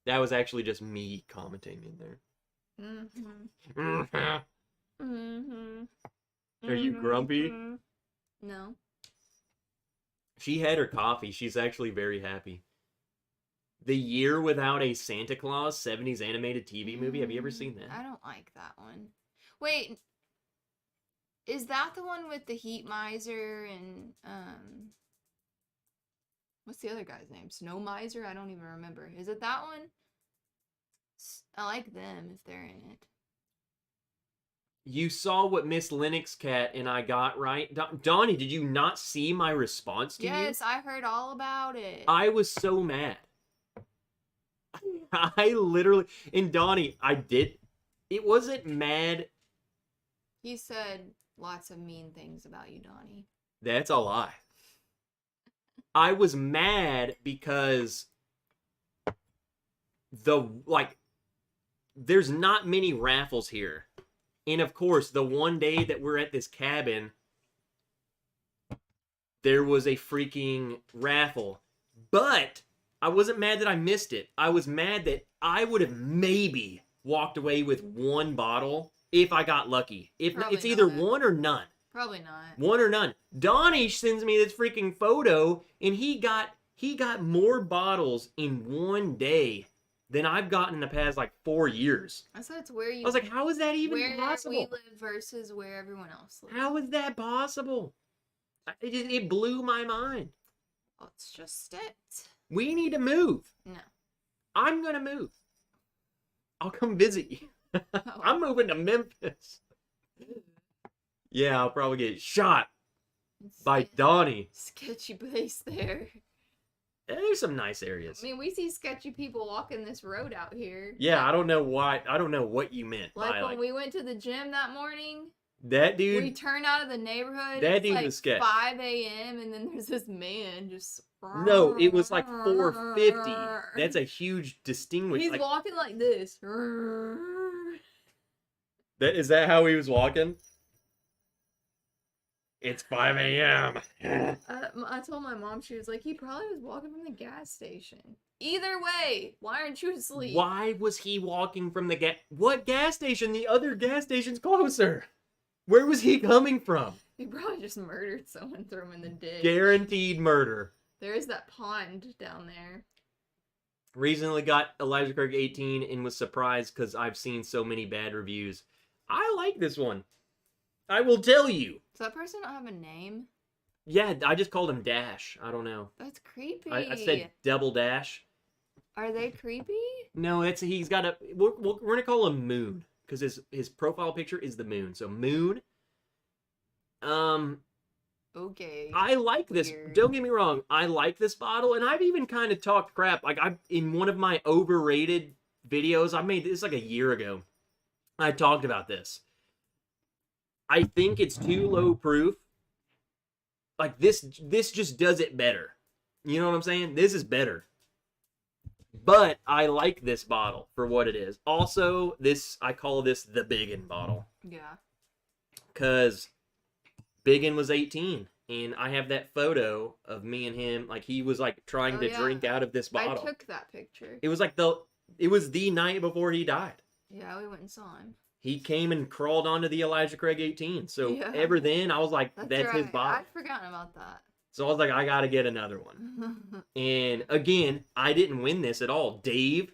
That was actually just me commenting in there. Are you grumpy? No. She had her coffee. She's actually very happy. The Year Without a Santa Claus 70s animated TV movie. Have you ever seen that? I don't like that one. Wait, is that the one with the Heat Miser and what's the other guy's name? Snow Miser? I don't even remember. Is it that one? I like them if they're in it. You saw what Miss Linux Cat and I got, right? Donnie, did you not see my response to you? Yes, I heard all about it. I was so mad. I literally... And Donnie, it wasn't mad. He said lots of mean things about you, Donnie. That's a lie. I was mad because there's not many raffles here. And of course, the one day that we're at this cabin, there was a freaking raffle. But I wasn't mad that I missed it. I was mad that I would have maybe walked away with one bottle if I got lucky. It's either one or none. Probably not. One or none. Donnie sends me this freaking photo, and he got more bottles in one day than I've gotten in the past 4 years. I said it's where you. I was like, how is that even possible? Where we live versus where everyone else lives. How is that possible? It blew my mind. It's just it. We need to move. No. I'm gonna move. I'll come visit you. I'm moving to Memphis. Yeah, I'll probably get shot by Donnie. Sketchy place there. There's some nice areas. I mean, we see sketchy people walking this road out here. Yeah, I don't know why. I don't know what you meant Like by when we went to the gym that morning. That dude. We turned out of the neighborhood. That dude was sketch. 5 a.m. and then there's this man just. No, it was 4:50. That's a huge distinguish. He's walking like this. Is that how he was walking? It's 5 a.m. I told my mom, she was like, he probably was walking from the gas station. Either way, why aren't you asleep? Why was he walking from the What gas station? The other gas station's closer. Where was he coming from? He probably just murdered someone, threw him in the ditch. Guaranteed murder. There is that pond down there. Recently got Elijah Craig 18 and was surprised because I've seen so many bad reviews. I like this one. I will tell you. Does that person not have a name? Yeah, I just called him Dash. I don't know. That's creepy. I said Double Dash. Are they creepy? No, he's got a... We're going to call him Moon. Because his profile picture is the moon. So, Moon. Okay. I like this. Weird. Don't get me wrong. I like this bottle. And I've even kind of talked crap. In one of my overrated videos, I made this a year ago. I talked about this. I think it's too low proof. Like this just does it better. You know what I'm saying? This is better. But I like this bottle for what it is. Also, I call this the Biggin bottle. Yeah. Cause Biggin was 18. And I have that photo of me and him, like he was like trying to drink out of this bottle. I took that picture. It was like it was the night before he died. Yeah, we went and saw him. He came and crawled onto the Elijah Craig 18. So ever then, I was like, that's his bottle. I'd forgotten about that. So I was like, I gotta get another one. And again, I didn't win this at all. Dave,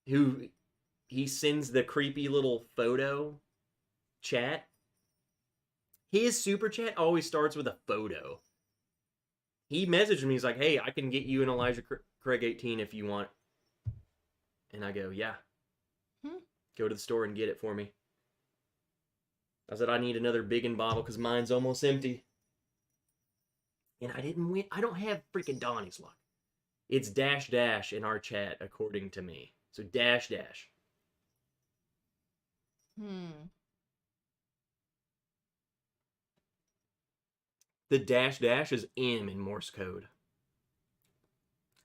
who he sends the creepy little photo chat. His super chat always starts with a photo. He messaged me. He's like, hey, I can get you an Elijah Craig 18 if you want. And I go, yeah. Go to the store and get it for me. I said, I need another Biggin bottle because mine's almost empty. And I didn't win. I don't have freaking Donnie's luck. It's -- in our chat, according to me. So -- The -- is M in Morse code.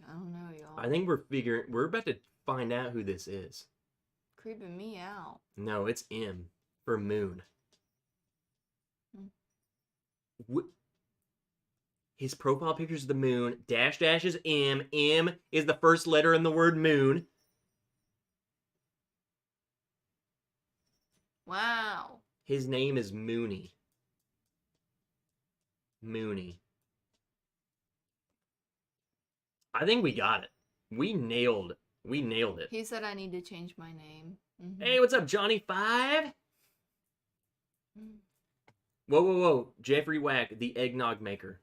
I don't know, y'all. I think we're about to find out who this is. Creeping me out. No, it's M for moon. His profile picture is the moon. -- is M. M is the first letter in the word moon. Wow. His name is Mooney. Mooney. I think we got it. We nailed it. He said I need to change my name. Hey, what's up, Johnny 5? Whoa. Jeffrey Wack, the eggnog maker.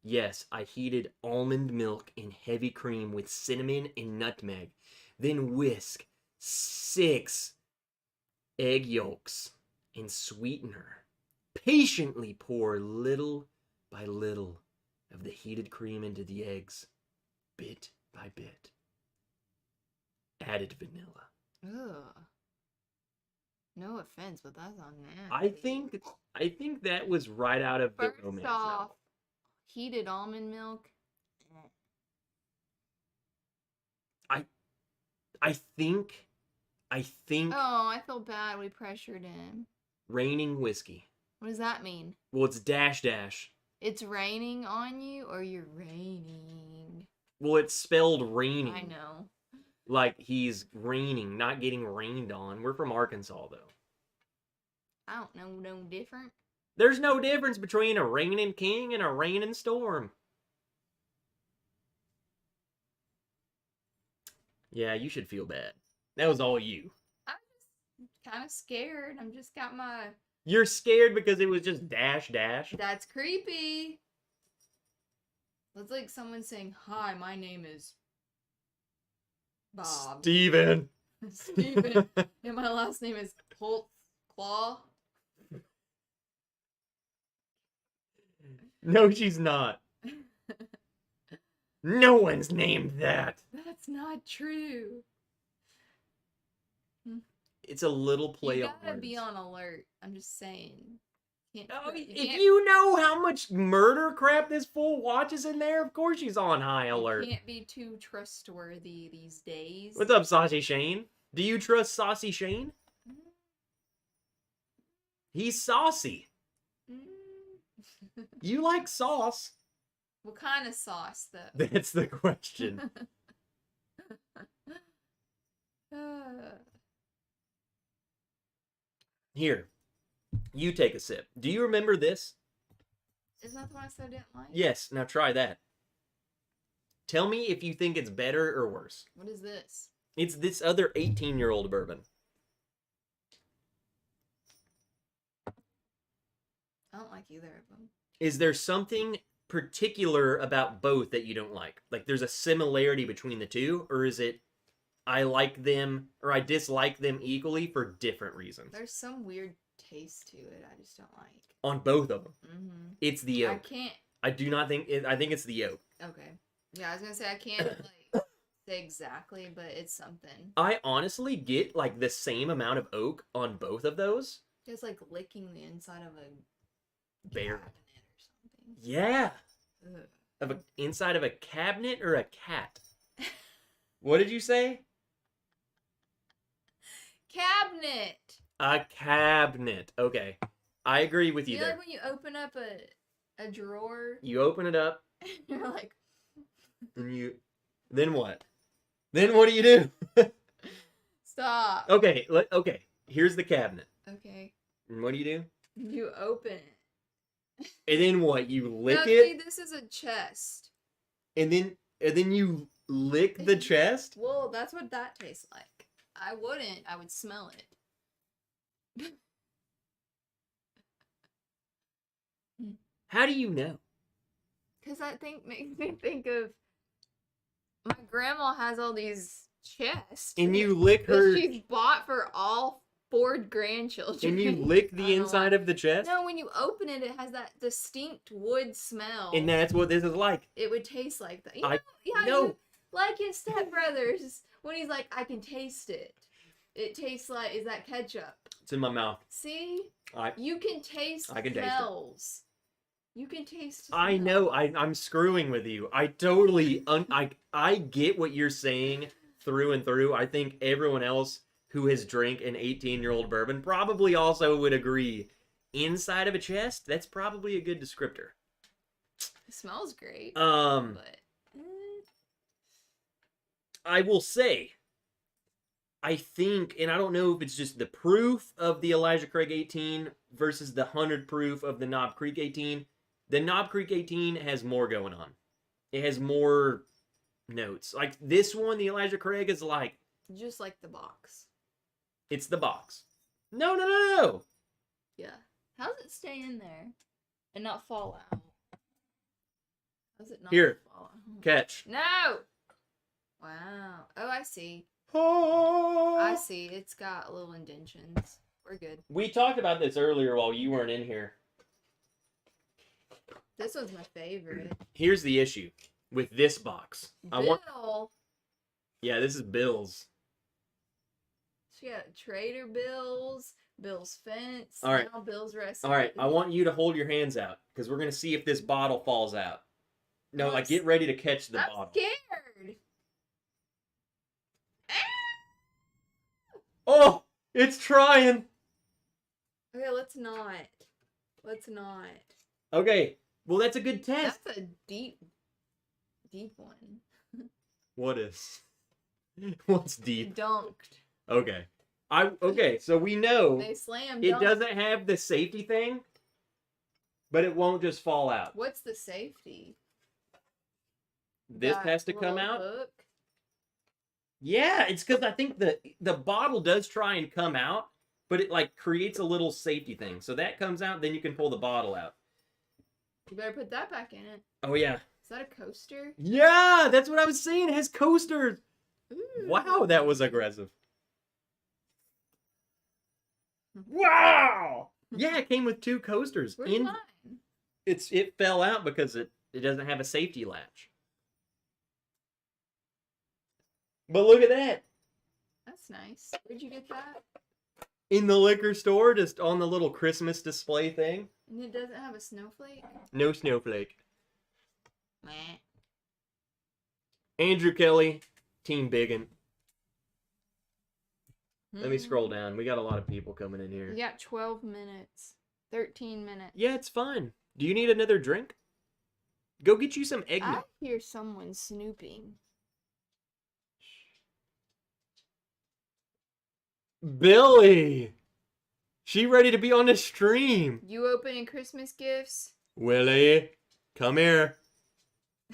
Yes, I heated almond milk in heavy cream with cinnamon and nutmeg. Then whisk 6 egg yolks and sweetener. Patiently pour little by little of the heated cream into the eggs, bit by bit. Added vanilla. Ugh. No offense, but that's on nasty. I think that was right out of the romance First off, novel. heated almond milk. I think. Oh, I feel bad. We pressured him. Raining whiskey. What does that mean? Well, it's -- It's raining on you, or you're raining? Well, it's spelled raining. I know. Like he's raining, not getting rained on. We're from Arkansas, though. I don't know no different. There's no difference between a raining king and a raining storm. Yeah, you should feel bad. That was all you. I'm just kind of scared. I'm just got my... You're scared because it was just -- That's creepy. That's like someone saying, hi, my name is... Bob. Steven. Steven. And my last name is Holtz Claw. No, she's not. No one's named that. That's not true. It's a little play on words. You gotta be on alert. I'm just saying. If you know how much murder crap this fool watches in there, of course she's on high alert. You can't be too trustworthy these days. What's up, Saucy Shane? Do you trust Saucy Shane? He's saucy. You like sauce. What kind of sauce, though? That's the question. Here, you take a sip. Do you remember this? Isn't that the one I said I didn't like? Yes, now try that. Tell me if you think it's better or worse. What is this? It's this other 18-year-old bourbon. I don't like either of them. Is there something particular about both that you don't like? Like there's a similarity between the two? Or is it I like them or I dislike them equally for different reasons? There's some weird taste to it I just don't like. On both of them. Mm-hmm. It's the yolk. I can't. I do not think I think it's the yolk. Okay. Yeah, I was gonna say I can't like say exactly, but it's something. I honestly get like the same amount of oak on both of those. It's like licking the inside of a Bear. cabinet or something. Yeah. Ugh. Inside of a cabinet or a cat? What did you say? Cabinet. A cabinet. Okay. I agree with you You know, there. like when you open up a drawer, You open it up, you're like, and then what? Then what do you do? stop. Okay, here's the cabinet. Okay. And what do? You open it. And then what? You lick No, it? see, this is a chest. And then you lick the chest? Well, that's what that tastes like. I wouldn't. I would smell it. How do you know? Because that thing makes me think of my grandma has all these chests. And you lick that her she's bought for all 4 grandchildren. and you lick I the don't know inside why. of the chest? No, when you open it, it has that distinct wood smell. And that's what this is like. It would taste like that. I yeah, know. you- like his stepbrothers when he's like, I can taste it. It tastes like, is that ketchup? It's in my mouth. See? I You can taste I can taste it. smells. You can taste I know. I'm screwing with you. I totally I get what you're saying through and through. I think everyone else who has drank an 18-year-old bourbon probably also would agree. Inside of a chest, that's probably a good descriptor. It smells great. But I will say, I think, and I don't know if it's just the proof of the Elijah Craig 18 versus the 100 proof of the Knob Creek 18. The Knob Creek 18 has more going on. It has more notes. Like this one, the Elijah Craig is like, just like the box. it's the box. No. Yeah. How does it stay in there and not fall out? How's it not Here. fall out? Catch. No! Wow. Oh, I see. Oh. I see. It's got little indentions. We're good. We talked about this earlier while you weren't in here. This one's my favorite. Here's the issue with this box. Bill. Yeah, this is Bill's. She got Trader Bill's, Bill's Fence, All right. now Bill's Recipe. All right, I want you to hold your hands out because we're going to see if this bottle falls out. No, like get ready to catch the I'm bottle. scared. Oh, it's trying. Okay, let's not. Let's not. Okay, well, that's a good test. That's a deep one. What is? What's deep? Dunked. Okay. Okay, so we know They slam it dunked. doesn't have the safety thing, but it won't just fall out. What's the safety? This That has to come little out. hook? Yeah, it's because I think the bottle does try and come out, but it like creates a little safety thing. So that comes out, then you can pull the bottle out. You better put that back in it. Oh yeah. Is that a coaster? Yeah, that's what I was saying. It has coasters. Ooh. Wow, that was aggressive. Wow. Yeah, it came with 2 coasters. Where's mine? It fell out because it doesn't have a safety latch. But look at that. That's nice. Where'd you get that? In the liquor store, just on the little Christmas display thing. And it doesn't have a snowflake? No snowflake. Meh. Andrew Kelly, Team Biggin. Let me Mm. scroll down. We got a lot of people coming in here. You got 12 minutes. 13 minutes. Yeah, it's fine. Do you need another drink? Go get you some I eggnog. hear someone snooping. Billy! She ready to be on the stream. You opening Christmas gifts? Willie, come here.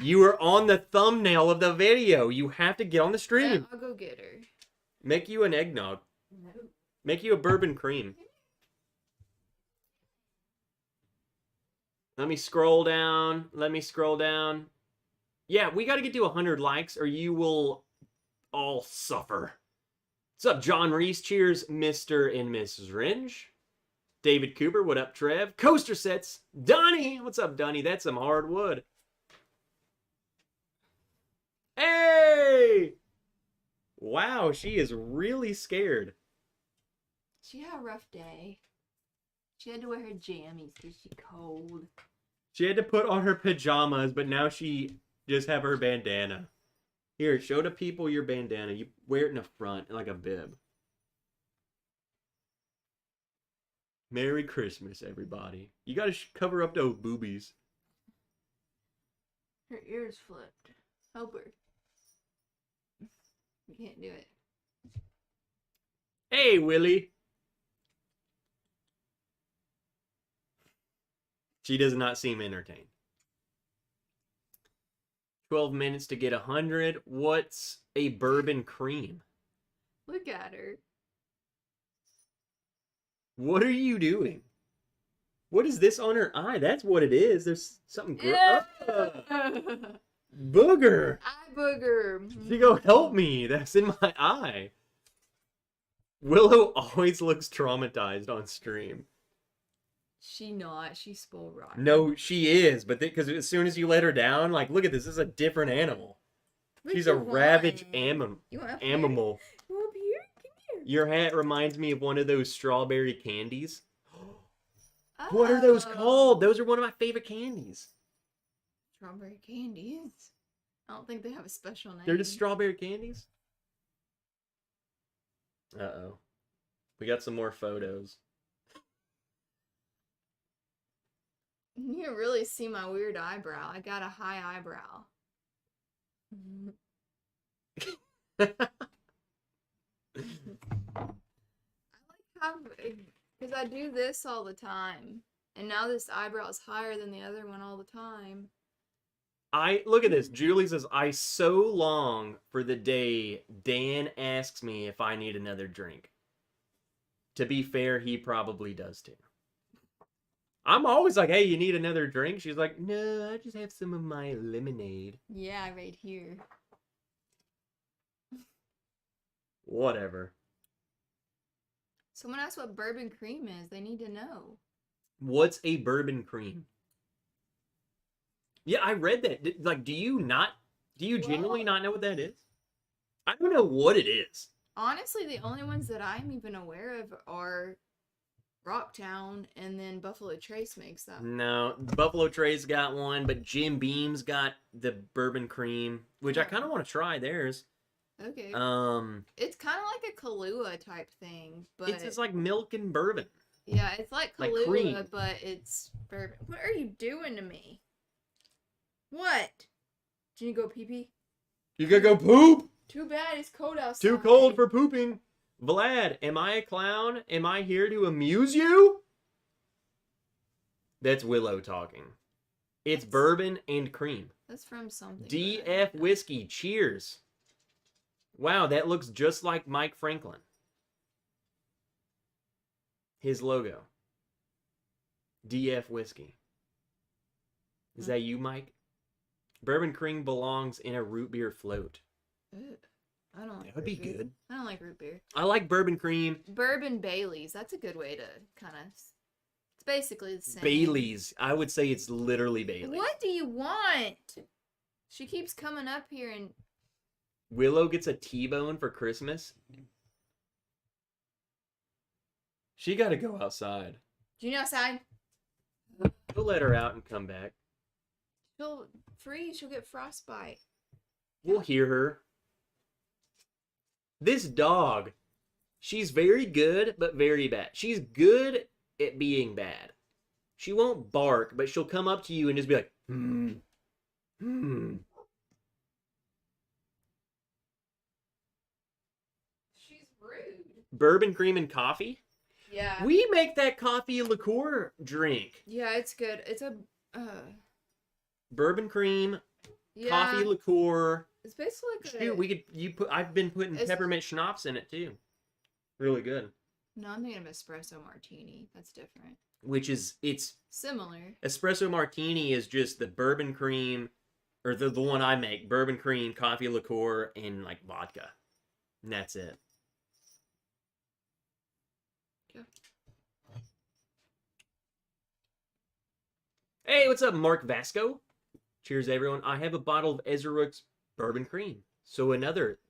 You were on the thumbnail of the video. You have to get on the Yeah, stream. I'll go get her. Make you an eggnog. No. Make you a bourbon cream. Let me scroll down. Yeah, we got to get to 100 likes or you will all suffer. What's up, John Reese? Cheers, Mr. and Mrs. Ringe. David Cooper, what up, Trev? Coaster Sets. Donnie, what's up, Donnie? That's some hardwood. Hey! Wow, she is really scared. She had a rough day. She had to wear her jammies because she's cold. She had to put on her pajamas, but now she just have her bandana. Here, show the people your bandana. You wear it in the front, like a bib. Merry Christmas, everybody. You gotta cover up those boobies. Her ears flipped. Help her. You can't do it. Hey, Willie. She does not seem entertained. 12 minutes to get 100. What's a bourbon cream? Look at her. What are you doing? What is this on her eye? That's what it is. There's something booger. Eye booger. She go, help me. That's in my eye. Willow always looks traumatized on stream. She not. She's spoiled rotten. No, she is. But because as soon as you let her down, like, look at this. This is a different animal. What She's you a ravaged want? animal. You want up Animal. Here? You want up here? Come here. Your hat reminds me of one of those strawberry candies. What are those called? Those are one of my favorite candies. Strawberry candies. I don't think they have a special name. They're just strawberry candies? Uh-oh. We got some more photos. You can really see my weird eyebrow. I got a high eyebrow. I like how, because I do this all the time. And now this eyebrow is higher than the other one all the time. Look at this. Julie says, I so long for the day Dan asks me if I need another drink. To be fair, he probably does too. I'm always like, hey, you need another drink? She's like, no, I just have some of my lemonade. Yeah, right here. Whatever. Someone asked what bourbon cream is. They need to know. What's a bourbon cream? Yeah, I read that. Like, do you genuinely not know what that is? I don't know what it is. Honestly, the only ones that I'm even aware of are Rocktown, and then Buffalo Trace makes that. No, Buffalo Trace got one, but Jim Beam's got the bourbon cream, which I kind of want to try theirs. Okay. It's kind of like a Kahlua type thing, but it's just like milk and bourbon. Yeah, it's like Kahlua, cream. but it's bourbon. What are you doing to me? What? Did you go pee pee? You gotta go poop. Too bad it's cold outside. Too cold for pooping. Vlad, am I a clown? Am I here to amuse you? That's Willow talking. It's bourbon and cream. That's from something. DF Whiskey. Cheers. Wow, that looks just like Mike Franklin. His logo. DF Whiskey. Is that you, Mike? Bourbon cream belongs in a root beer float. Ew. I don't like That would be root beer. good. I don't like root beer. I like bourbon cream. Bourbon Baileys. That's a good way to kind of... It's basically the same. Bailey's. I would say it's literally Bailey's. What do you want? She keeps coming up here and... Willow gets a T-bone for Christmas. She got to go outside. Do you know outside? We'll let her out and come back. She'll freeze. She'll get frostbite. We'll hear her. This dog, she's very good, but very bad. She's good at being bad. She won't bark, but she'll come up to you and just be like, She's rude. Bourbon cream and coffee? Yeah. We make that coffee liqueur drink. Yeah, it's good. It's a... Bourbon cream, yeah. coffee liqueur. It's basically like Shoot, I've been putting peppermint schnapps in it too. Really good. No, I'm thinking of espresso martini. That's different. It's similar. Espresso martini is just the bourbon cream, or the one I make, bourbon cream, coffee liqueur, and like vodka. And that's it. Yeah. Hey, what's up, Mark Vasco? Cheers, everyone. I have a bottle of Ezra Rook's bourbon cream. So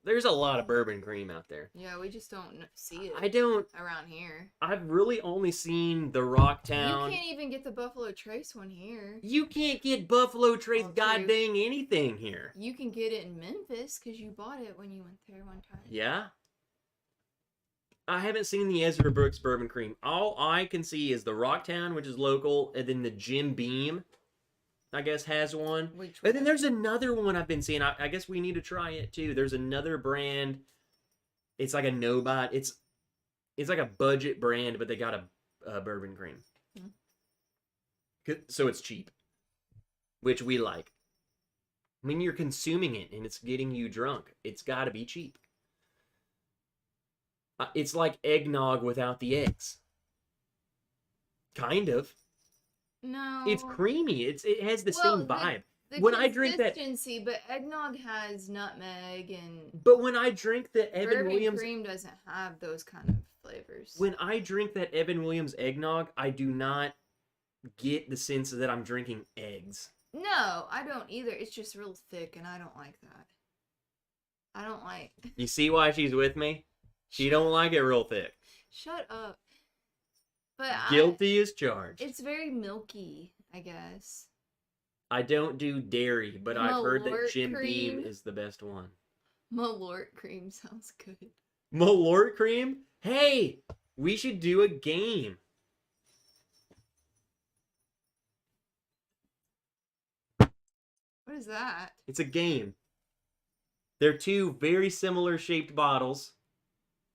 there's a lot of bourbon cream out there. Yeah, we just don't see it I don't, around here. I've really only seen the Rocktown. You can't even get the Buffalo Trace one here. You can't get Buffalo Trace Oh, god true. dang anything here. You can get it in Memphis because you bought it when you went there one time. Yeah? I haven't seen the Ezra Brooks bourbon cream. All I can see is the Rocktown, which is local, and then the Jim Beam, I guess, has one. Which And then there's another one I've been seeing. I guess we need to try it too. There's another brand. It's like a no-bot. It's like a budget brand, but they got a bourbon cream. So it's cheap, which we like. I mean, you're consuming it and it's getting you drunk. It's got to be cheap. It's like eggnog without the eggs. Kind of. No. It's creamy. It has the same vibe. The When I drink that, consistency, but eggnog has nutmeg and. but when I drink the Evan bourbon Williams cream doesn't have those kind of flavors. when I drink that Evan Williams eggnog, I do not get the sense that I'm drinking eggs. No, I don't either. It's just real thick, and I don't like that. I don't like. You see why she's with me? She don't like it real thick. Shut up. But Guilty as charged. it's very milky, I guess. I don't do dairy, but I've heard that Malort Jim cream. Beam is the best one. Malort cream sounds good. Malort cream? Hey, we should do a game. What is that? It's a game. They're two very similar shaped bottles.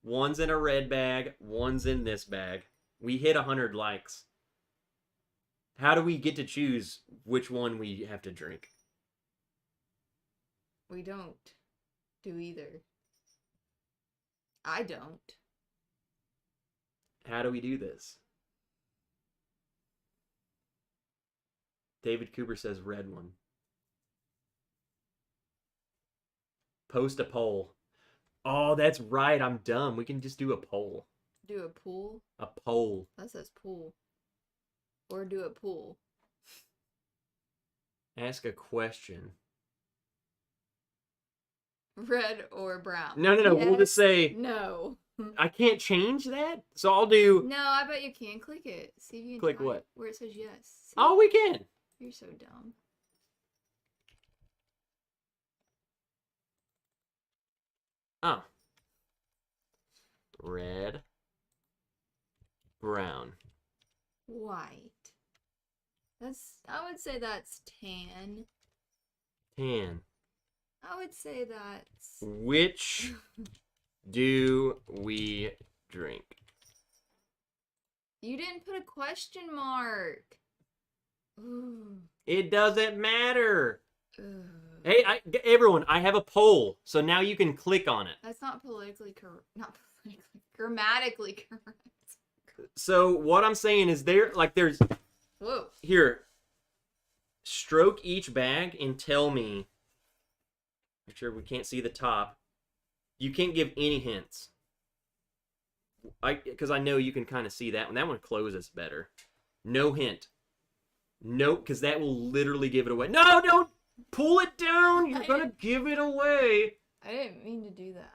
One's in a red bag, one's in this bag. We hit 100 likes. How do we get to choose which one we have to drink? We don't do either. I don't. How do we do this? David Cooper says red one. Post a poll. Oh, that's right. I'm dumb. We can just do a poll. Do a pool? A poll. That says pool. Or do a pool. Ask a question. Red or brown? No. We'll just say... No. I can't change that? So I'll do... No, I bet you can. Click it. See if you can Click try what? it, where it says yes. See? Oh, we can. You're so dumb. Oh. Red. Brown. White. I would say that's tan. Tan. I would say that's... Which do we drink? You didn't put a question mark. Ooh. It doesn't matter. Ugh. Hey, everyone, I have a poll, so now you can click on it. That's not politically correct. Not politically, grammatically correct. So what I'm saying is there's Whoa. here. Stroke each bag and tell me. Make sure we can't see the top. You can't give any hints. Because I know you can kind of see that one. That one closes better. No hint. Nope, because that will literally give it away. No, don't pull it down. You're going to give it away. I didn't mean to do that.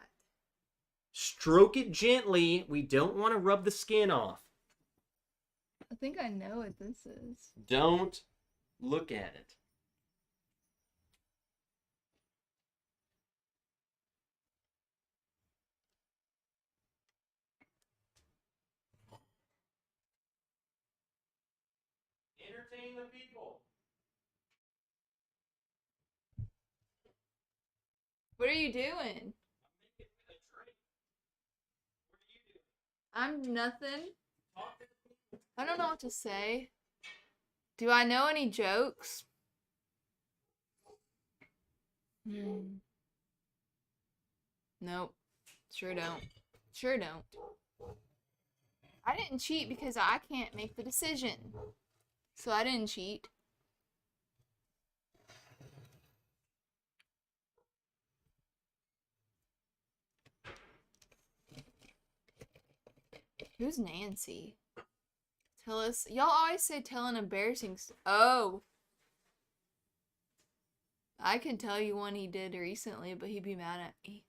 Stroke it gently. We don't want to rub the skin off. I think I know what this is. Don't look at it. Entertain the people. What are you doing? I'm nothing. I don't know what to say. Do I know any jokes? Nope. Sure don't. Sure don't. I didn't cheat because I can't make the decision. So I didn't cheat. Who's Nancy? Tell us. Y'all always say tell an embarrassing. Oh. I can tell you one he did recently, but he'd be mad at me.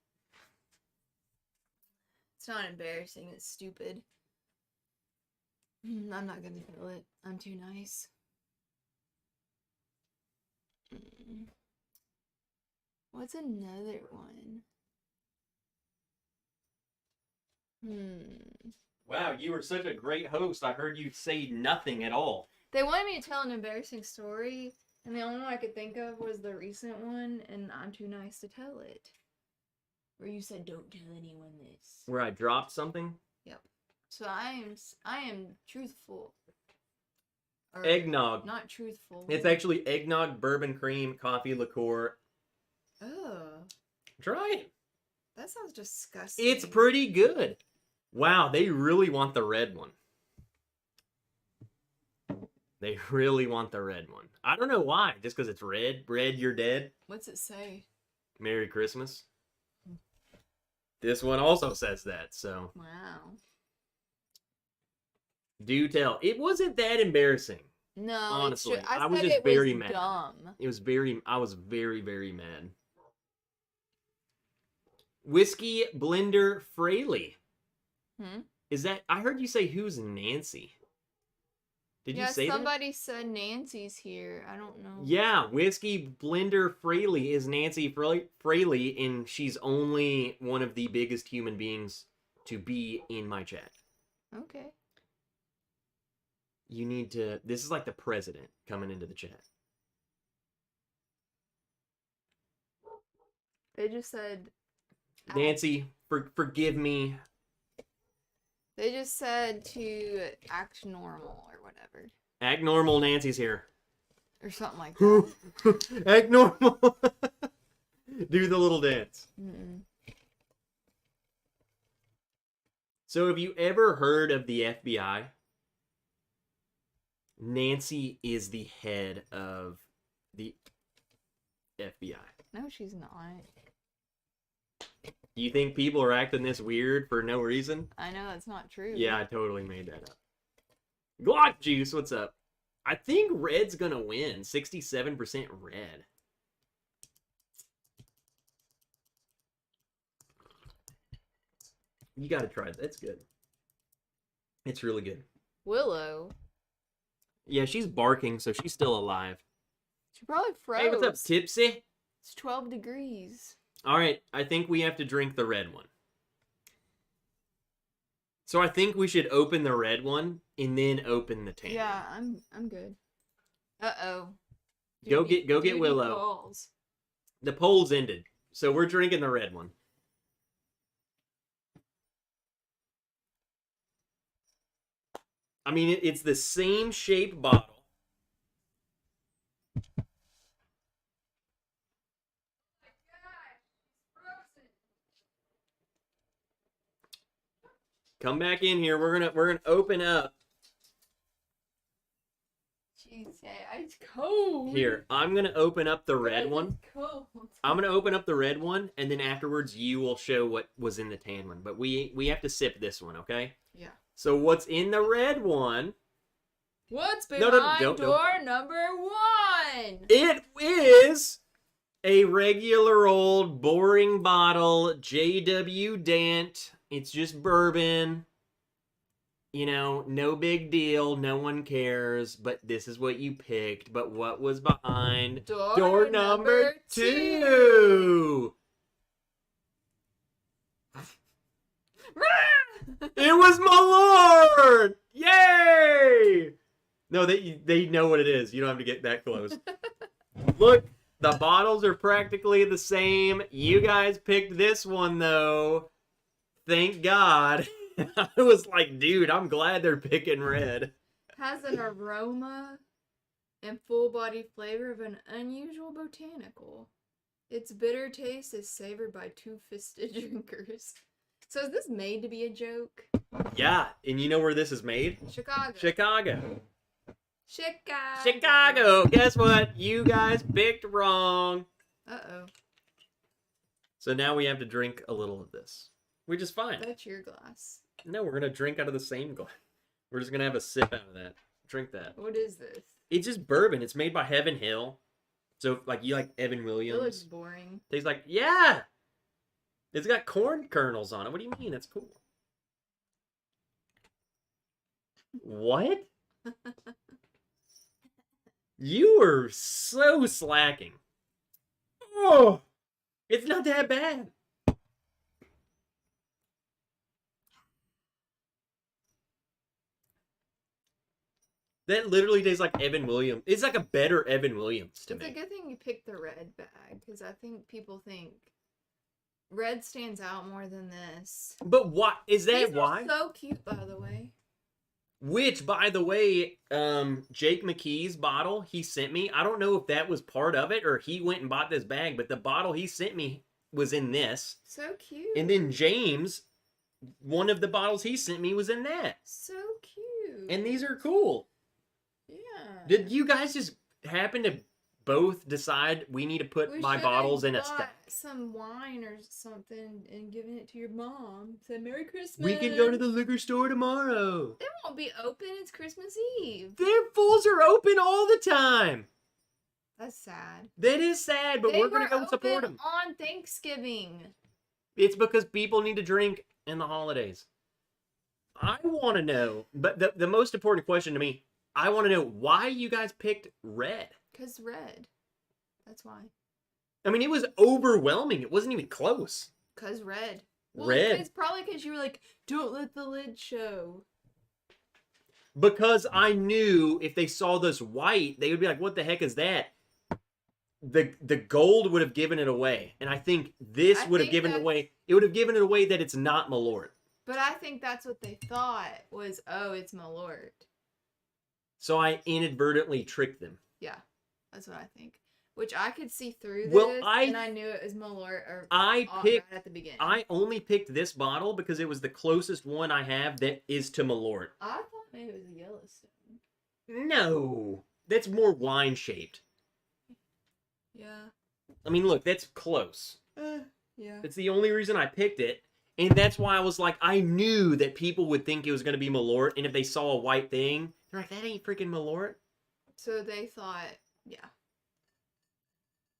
It's not embarrassing, it's stupid. I'm not gonna tell it. I'm too nice. What's another one? Wow, you were such a great host. I heard you say nothing at all. They wanted me to tell an embarrassing story, and the only one I could think of was the recent one, and I'm too nice to tell it. Where you said, "Don't tell anyone this." Where I dropped something? Yep. So I am truthful. Or Eggnog. not truthful. It's actually eggnog, bourbon cream, coffee liqueur. Oh, Try it. that sounds disgusting. It's pretty good. Wow, they really want the red one. They really want the red one. I don't know why. Just because it's red. Red, you're dead. What's it say? Merry Christmas. This one also says that, so. Wow. Do tell. It wasn't that embarrassing. No, Honestly, it's true. I was said just it was very mad. Dumb. I was very, very mad. Whiskey Blender Fraley. Is that, I heard you say who's Nancy? Did you say that? Somebody said Nancy's here. I don't know. Yeah, Whiskey Blender Fraley is Nancy Fraley, and she's only one of the biggest human beings to be in my chat. Okay. You need to, this is like the president coming into the chat. They just said... Nancy, forgive me. They just said to act normal or whatever. Act normal, Nancy's here. Or something like that. Act normal. Do the little dance. So have you ever heard of the FBI? Nancy is the head of the FBI. No, she's not. You think people are acting this weird for no reason? I know that's not true. Yeah, I totally made that up. Glock Juice, what's up? I think red's gonna win. 67% red. You gotta try it. That's good. It's really good. Willow. Yeah, she's barking, so she's still alive. She probably froze. Hey, what's up, Tipsy? It's 12 degrees. All right, I think we have to drink the red one. So I think we should open the red one and then open the tan. Yeah, I'm good. Uh-oh. Go get Willow. Calls. The polls ended, so we're drinking the red one. I mean, it's the same shape bottle. Come back in here. We're gonna open up. Jeez, it's cold. Here, I'm gonna open up the red one. Cold. I'm gonna open up the red one, and then afterwards you will show what was in the tan one. But we have to sip this one, okay? Yeah. So what's in the red one? What's behind door number 1? It is a regular old boring bottle, JW Dant. It's just bourbon. You know, no big deal. No one cares. But this is what you picked. But what was behind door number 2? It was my lord! Yay! No, they know what it is. You don't have to get that close. Look, the bottles are practically the same. You guys picked this one, though. Thank God. I was like, dude, I'm glad they're picking red. Has an aroma and full body flavor of an unusual botanical. Its bitter taste is savored by two-fisted drinkers. So is this made to be a joke? Yeah, and you know where this is made? Chicago. Chicago. Guess what? You guys picked wrong. Uh-oh. So now we have to drink a little of this. Which is fine. That's your glass. No, we're going to drink out of the same glass. We're just going to have a sip out of that. Drink that. What is this? It's just bourbon. It's made by Heaven Hill. So, like, you like Evan It looks Williams? boring. Tastes like, yeah! It's got corn kernels on it. What do you mean? That's cool. What? You are so slacking. Oh! It's not that bad. That literally tastes like Evan Williams. It's like a better Evan Williams to It's a me. good thing you picked the red bag, because I think people think red stands out more than this. But why is that? These Why? are so cute, by the way. Which, by the way, Jake McKee's bottle he sent me. I don't know if that was part of it or he went and bought this bag, but the bottle he sent me was in this. So cute. And then James, one of the bottles he sent me was in that. So cute. And these are cool. Yeah. Did you guys just happen to both decide we need to put We my should've bottles in a got stack? some wine or something and given it to your mom. Said Merry Christmas. We can go to the liquor store tomorrow. They won't be open. It's Christmas Eve. Their fools are open all the time. That's sad. That is sad, but They we're gonna were go support open them. on Thanksgiving. It's because people need to drink in the holidays. I want to know, but the most important question to me, I want to know why you guys picked red. 'Cause red. That's why. I mean, it was overwhelming. It wasn't even close. 'Cause red. Well, Red. It's probably because you were like, don't let the lid show. Because I knew if they saw this white, they would be like, what the heck is that? The gold would have given it away. And I think this I would have think given it that's- away. It would have given it away that it's not Malort. But I think that's what they thought was, oh, it's Malort. So I inadvertently tricked them. Yeah, that's what I think. Which I could see through this, Well, and I knew it was Malort or I right picked at the beginning. I only picked this bottle because it was the closest one I have that is to Malort. I thought maybe it was a Yellowstone. No, that's more wine shaped. Yeah. I mean, look, that's close. Yeah. That's the only reason I picked it. And that's why I was like, I knew that people would think it was going to be Malort. And if they saw a white thing, they're like, that ain't freaking Malort. So they thought, yeah.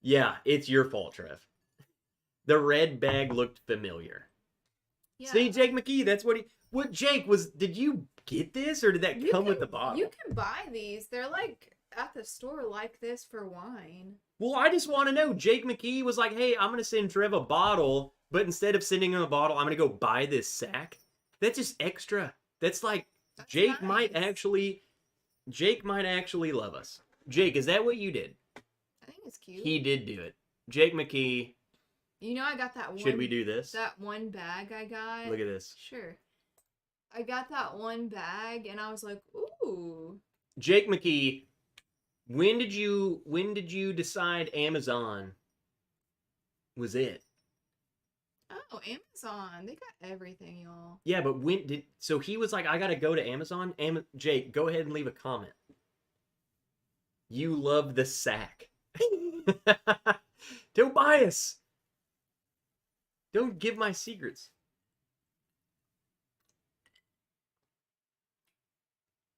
Yeah, it's your fault, Trev. The red bag looked familiar. Yeah. See, Jake McKee, that's what he... What, Jake, did you get this? Or did that come with the bottle? You can buy these. They're like at the store like this for wine. Well, I just want to know. Jake McKee was like, hey, I'm going to send Trev a bottle, but instead of sending him a bottle, I'm going to go buy this sack. That's just extra. That's like, That's Jake nice. might actually love us. Jake, is that what you did? I think it's cute. He did do it. Jake McKee, You know, I got that one. should we do this? That one bag I got. Look at this. Sure. I got that one bag and I was like, ooh. Jake McKee, when did you decide Amazon was it? Oh, Amazon. They got everything, y'all. Yeah, but so he was like, I gotta go to Amazon? Jake, go ahead and leave a comment. You love the sack. Don't buy us. Don't give my secrets.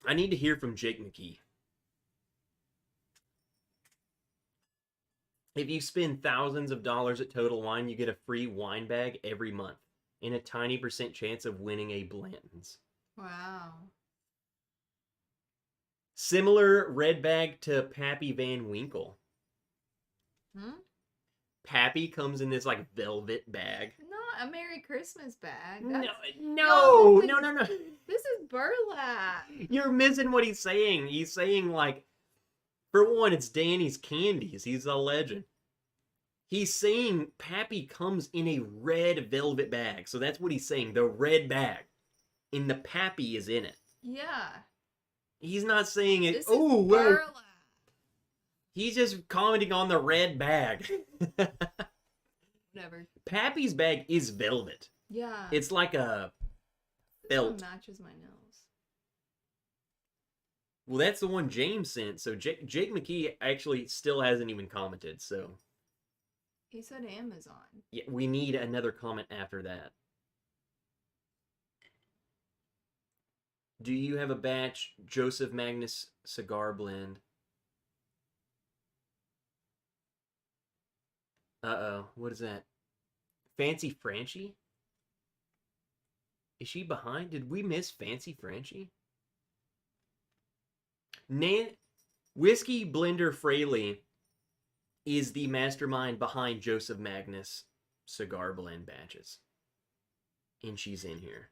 I need to hear from Jake McKee. If you spend thousands of dollars at Total Wine, you get a free wine bag every month and a tiny % chance of winning a Blanton's. Wow. Similar red bag to Pappy Van Winkle. Hmm? Pappy comes in this like velvet bag. Not a Merry Christmas bag. No, That's- no, this no, is- no, no. This is burlap. You're missing what he's saying. He's saying like, for one, it's Danny's Candies. He's a legend. He's saying Pappy comes in a red velvet bag. So that's what he's saying. The red bag. And the Pappy is in it. Yeah. He's not saying it. This is Oh, well. burlap. He's just commenting on the red bag. Whatever. Pappy's bag is velvet. Yeah. It's like a This one felt. matches my nails. Well, that's the one James sent. So Jake McKee actually still hasn't even commented. So He said Amazon. yeah, we need another comment after that. Do you have a batch Joseph Magnus cigar blend? Uh-oh. What is that? Fancy Francie? Is she behind? Did we miss Fancy Francie? Whiskey Blender Fraley is the mastermind behind Joseph Magnus cigar blend batches. And she's in here.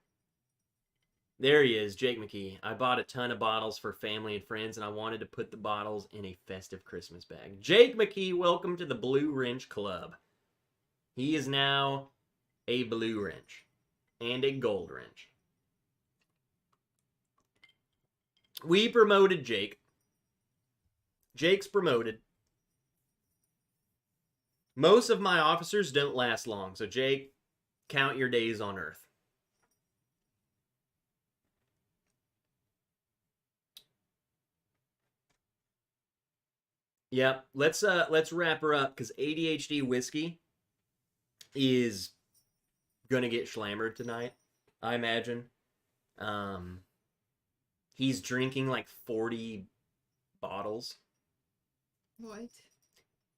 There he is, Jake McKee. I bought a ton of bottles for family and friends, and I wanted to put the bottles in a festive Christmas bag. Jake McKee, welcome to the Blue Wrench Club. He is now a blue wrench and a gold wrench. We promoted Jake. Jake's promoted. Most of my officers don't last long, so Jake, count your days on Earth. Yep, let's wrap her up because ADHD Whiskey is gonna get schlammered tonight, I imagine. He's drinking like 40 bottles. What?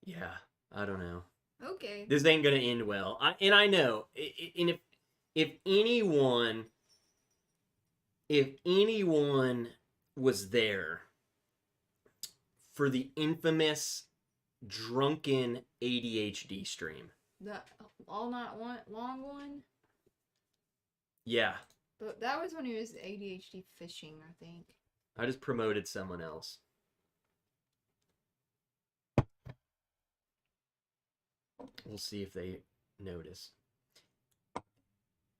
Yeah, I don't know. Okay. This ain't gonna end well. I know. And if anyone was there for the infamous drunken ADHD stream. The all night long one? Yeah. But that was when he was ADHD fishing, I think. I just promoted someone else. We'll see if they notice.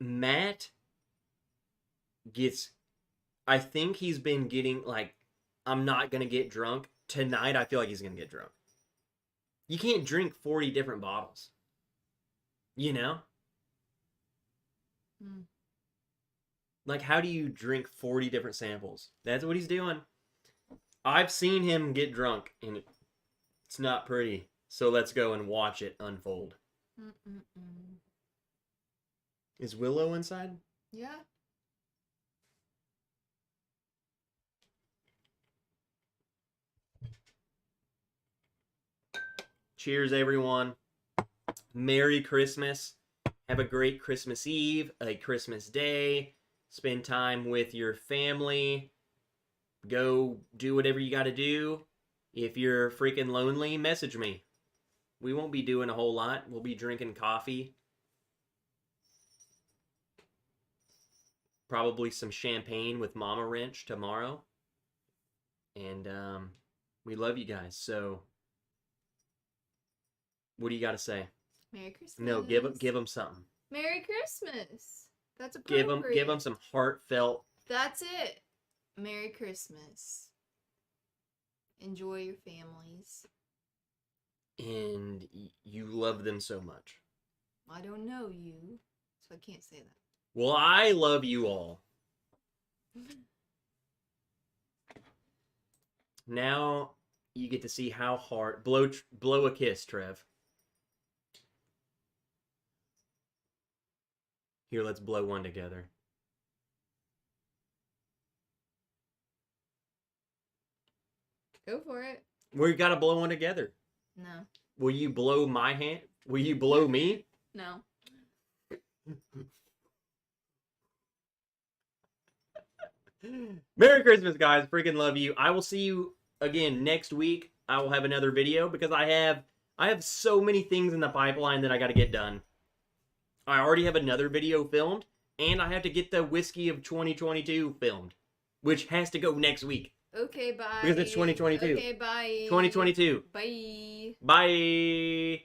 Matt gets... I think he's been getting, like, I'm not going to get drunk. Tonight, I feel like he's going to get drunk. You can't drink 40 different bottles. You know? Hmm. Like, how do you drink 40 different samples? That's what he's doing. I've seen him get drunk, and it's not pretty. So let's go and watch it unfold. Mm-mm-mm. Is Willow inside? Yeah. Cheers, everyone. Merry Christmas. Have a great Christmas Eve, a Christmas Day. Spend time with your family. Go do whatever you got to do. If you're freaking lonely, message me. We won't be doing a whole lot. We'll be drinking coffee. Probably some champagne with Mama Wrench tomorrow. And we love you guys. So, what do you got to say? Merry Christmas. No, give them something. Merry Christmas. That's appropriate. Give them some heartfelt. That's it. Merry Christmas. Enjoy your families. And you love them so much. I don't know you, so I can't say that. Well, I love you all. Now you get to see how hard... Blow a kiss, Trev. Here, let's blow one together. Go for it. We gotta blow one together. No. Will you blow my hand? Will you blow me? No. Merry Christmas, guys. Freaking love you. I will see you again next week. I will have another video because I have so many things in the pipeline that I got to get done. I already have another video filmed, and I have to get the Whiskey of 2022 filmed, which has to go next week. Okay, bye. Because it's 2022. Okay, bye. 2022. Bye. Bye.